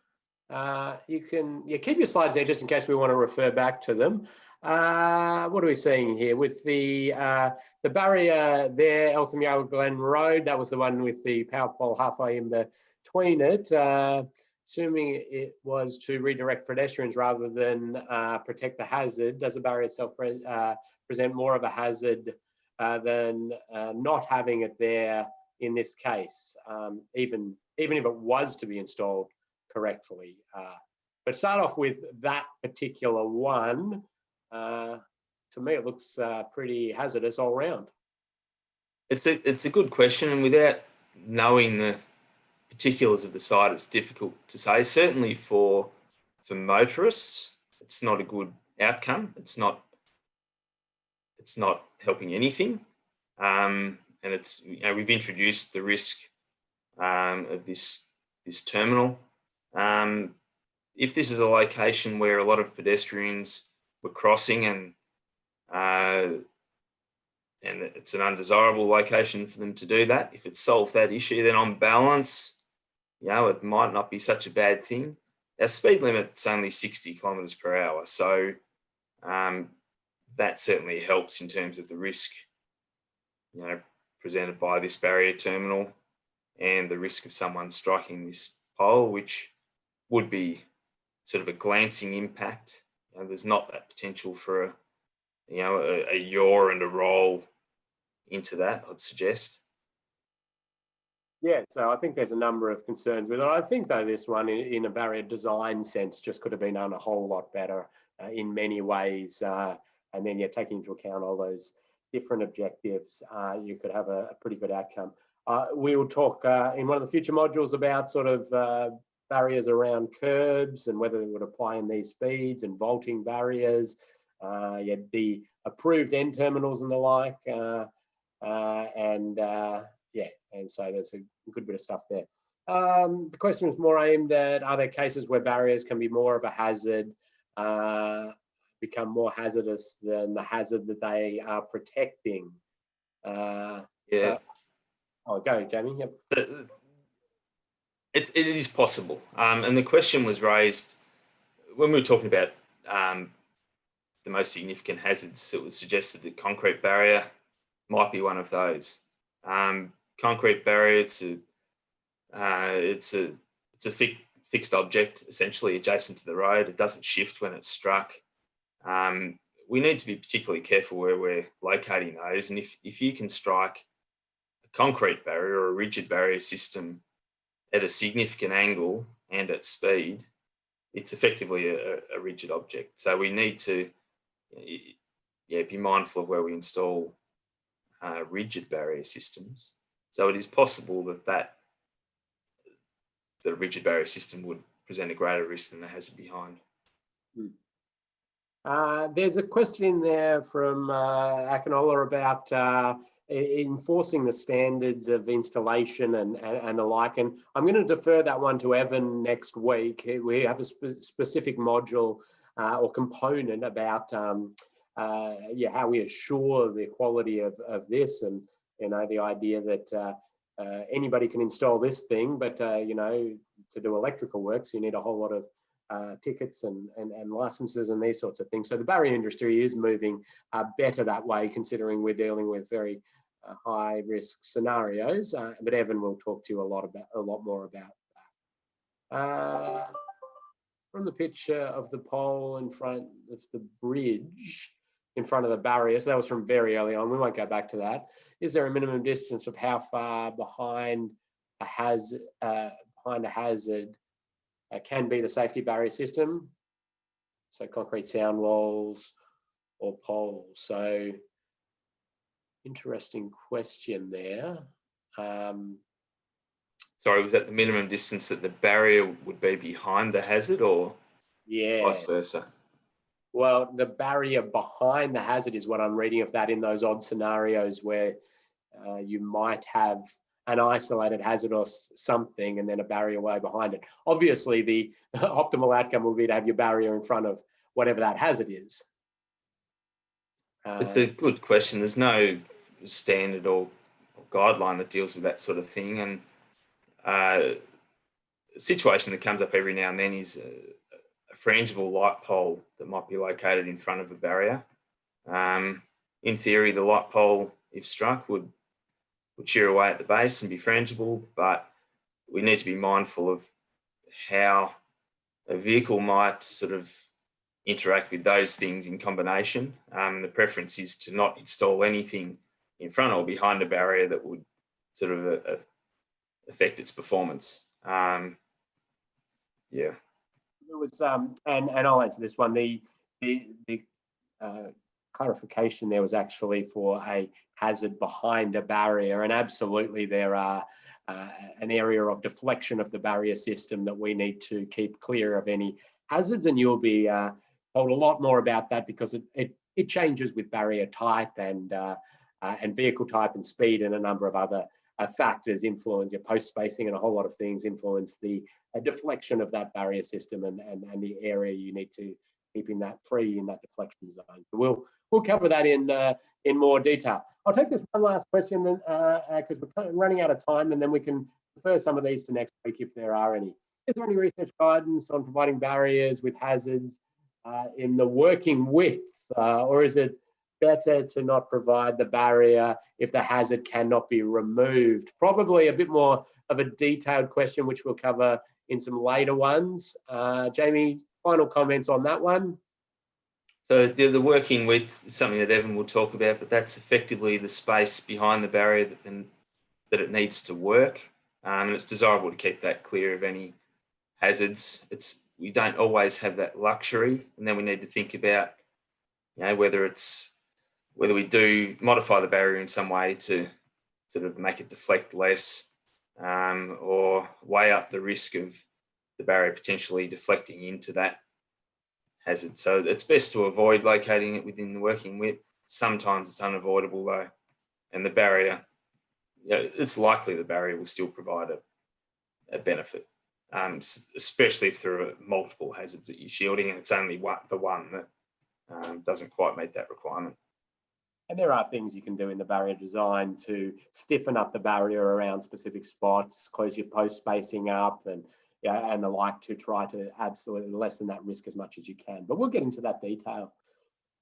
You can keep your slides there just in case we want to refer back to them. What are we seeing here with the barrier there, Eltham Yard Glen Road? That was the one with the power pole halfway in between it. Assuming it was to redirect pedestrians rather than protect the hazard, does the barrier itself present more of a hazard than not having it there in this case, even if it was to be installed correctly? But start off with that particular one. To me, it looks pretty hazardous all round. It's a good question, and without knowing the particulars of the site, it's difficult to say. Certainly for motorists, it's not a good outcome. It's not helping anything, and it's, we've introduced the risk of this terminal. If this is a location where a lot of pedestrians were crossing and it's an undesirable location for them to do that, if it solved that issue, then on balance, it might not be such a bad thing. Our speed limit's only 60 kilometres per hour, so that certainly helps in terms of the risk, presented by this barrier terminal and the risk of someone striking this pole, which would be sort of a glancing impact. There's not that potential for a yaw and a roll into that, I'd suggest. Yeah, so I think there's a number of concerns with it. I think, though, this one in a barrier design sense just could have been done a whole lot better in many ways. And then, taking into account all those different objectives, you could have a pretty good outcome. We will talk in one of the future modules about sort of barriers around curbs and whether they would apply in these speeds, and vaulting barriers, the approved end terminals and the like. And so there's a good bit of stuff there. The question was more aimed at, are there cases where barriers can be more of a hazard, become more hazardous than the hazard that they are protecting? Yeah. So, go, Jamie. Yep. it is possible. And the question was raised when we were talking about the most significant hazards. It was suggested that concrete barrier might be one of those. Concrete barrier, it's a fixed object, essentially adjacent to the road. It doesn't shift when it's struck. We need to be particularly careful where we're locating those. And if you can strike a concrete barrier or a rigid barrier system at a significant angle and at speed, it's effectively a rigid object. So we need to be mindful of where we install rigid barrier systems. So it is possible that the rigid barrier system would present a greater risk than the hazard behind. There's a question in there from Akinola about enforcing the standards of installation and the like. And I'm going to defer that one to Evan next week. We have a specific module or component about how we assure the quality of this, and the idea that anybody can install this thing, but to do electrical works, you need a whole lot of tickets and licenses and these sorts of things. So the barrier industry is moving better that way, considering we're dealing with very high risk scenarios. But Evan will talk to you a lot more about that. From the picture of the pole in front of the bridge, in front of the barrier, so that was from very early on. We won't go back to that. Is there a minimum distance of how far behind a hazard can be the safety barrier system? So concrete sound walls or poles. So interesting question there. Sorry, was that the minimum distance that the barrier would be behind the hazard, or vice versa? Well, the barrier behind the hazard is what I'm reading of that, in those odd scenarios where you might have an isolated hazard or something and then a barrier way behind it. Obviously, the optimal outcome will be to have your barrier in front of whatever that hazard is. It's a good question. There's no standard or guideline that deals with that sort of thing. And a situation that comes up every now and then is a frangible light pole that might be located in front of a barrier. In theory, the light pole, if struck, would shear away at the base and be frangible, but we need to be mindful of how a vehicle might sort of interact with those things in combination. The preference is to not install anything in front or behind a barrier that would sort of affect its performance. It was, and I'll answer this one. The clarification there was actually for a hazard behind a barrier, and absolutely there are an area of deflection of the barrier system that we need to keep clear of any hazards, and you'll be told a lot more about that, because it changes with barrier type and vehicle type and speed, and a number of other factors influence your post spacing, and a whole lot of things influence the deflection of that barrier system and the area you need to keep in that deflection zone. So we'll cover that in more detail. I'll take this one last question then, because we're running out of time, and then we can defer some of these to next week if there are any. Is there any research guidance on providing barriers with hazards in the working width, or is it better to not provide the barrier if the hazard cannot be removed? Probably a bit more of a detailed question, which we'll cover in some later ones. Jamie, final comments on that one? So the working width is something that Evan will talk about, but that's effectively the space behind the barrier that it needs to work. And it's desirable to keep that clear of any hazards. We don't always have that luxury, and then we need to think about, whether we do modify the barrier in some way to sort of make it deflect less, or weigh up the risk of the barrier potentially deflecting into that hazard. So it's best to avoid locating it within the working width. Sometimes it's unavoidable though, and the barrier, it's likely the barrier will still provide a benefit, especially if there are multiple hazards that you're shielding and it's only the one that doesn't quite meet that requirement. And there are things you can do in the barrier design to stiffen up the barrier around specific spots, close your post spacing up, and the like, to try to absolutely lessen that risk as much as you can. But we'll get into that detail.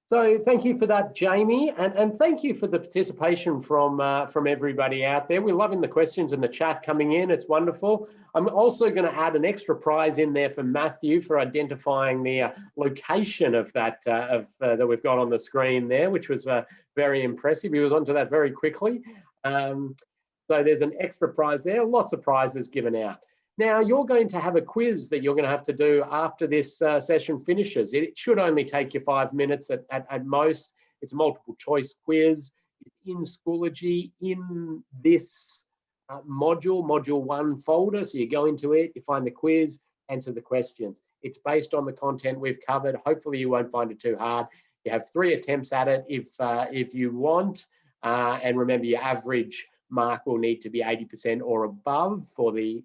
So thank you for that, Jamie, and thank you for the participation from everybody out there. We're loving the questions and the chat coming in. It's wonderful. I'm also going to add an extra prize in there for Matthew for identifying the location of that that we've got on the screen there, which was very impressive. He was onto that very quickly. So there's an extra prize there. Lots of prizes given out. Now, you're going to have a quiz that you're going to have to do after this session finishes. It should only take you 5 minutes at most. It's a multiple choice quiz. It's in Schoology in this module 1 folder. So you go into it, you find the quiz, answer the questions. It's based on the content we've covered. Hopefully you won't find it too hard. You have 3 attempts at it if you want. And remember, your average mark will need to be 80% or above for the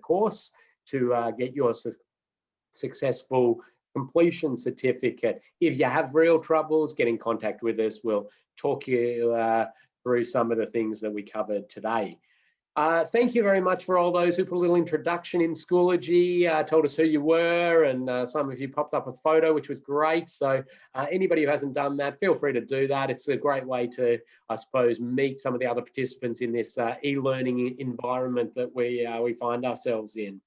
course to get your successful completion certificate. If you have real troubles, get in contact with us. We'll talk you through some of the things that we covered today. Thank you very much for all those who put a little introduction in Schoology, told us who you were, and some of you popped up a photo, which was great. So anybody who hasn't done that, feel free to do that. It's a great way to, I suppose, meet some of the other participants in this e-learning environment that we find ourselves in.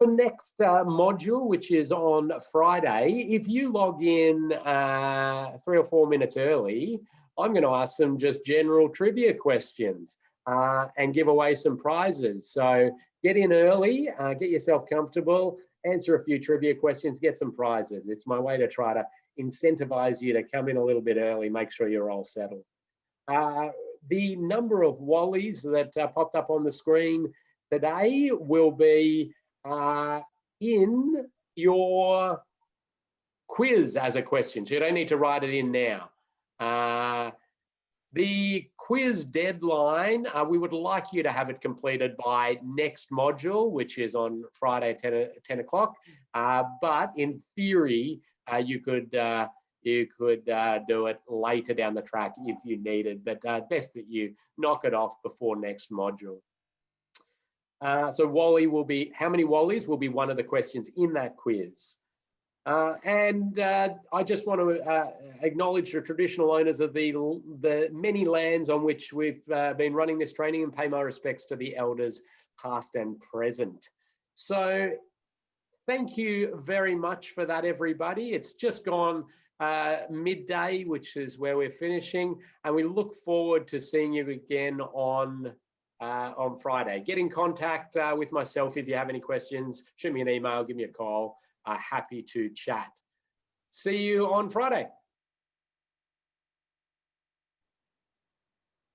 The next module, which is on Friday, if you log in 3 or 4 minutes early, I'm going to ask some just general trivia questions. And give away some prizes. So get in early, get yourself comfortable, answer a few trivia questions, get some prizes. It's my way to try to incentivize you to come in a little bit early, make sure you're all settled. The number of Wallies that popped up on the screen today will be in your quiz as a question, so you don't need to write it in now. The quiz deadline, we would like you to have it completed by next module, which is on Friday at 10 o'clock. But in theory, you could do it later down the track if you needed, but best that you knock it off before next module. So Wally will be, how many Wallies will be one of the questions in that quiz. I just want to acknowledge the traditional owners of the many lands on which we've been running this training, and pay my respects to the elders past and present. So thank you very much for that, everybody. It's just gone midday, which is where we're finishing, and we look forward to seeing you again on Friday. Get in contact with myself if you have any questions. Shoot me an email, give me a call. Happy to chat. See you on Friday.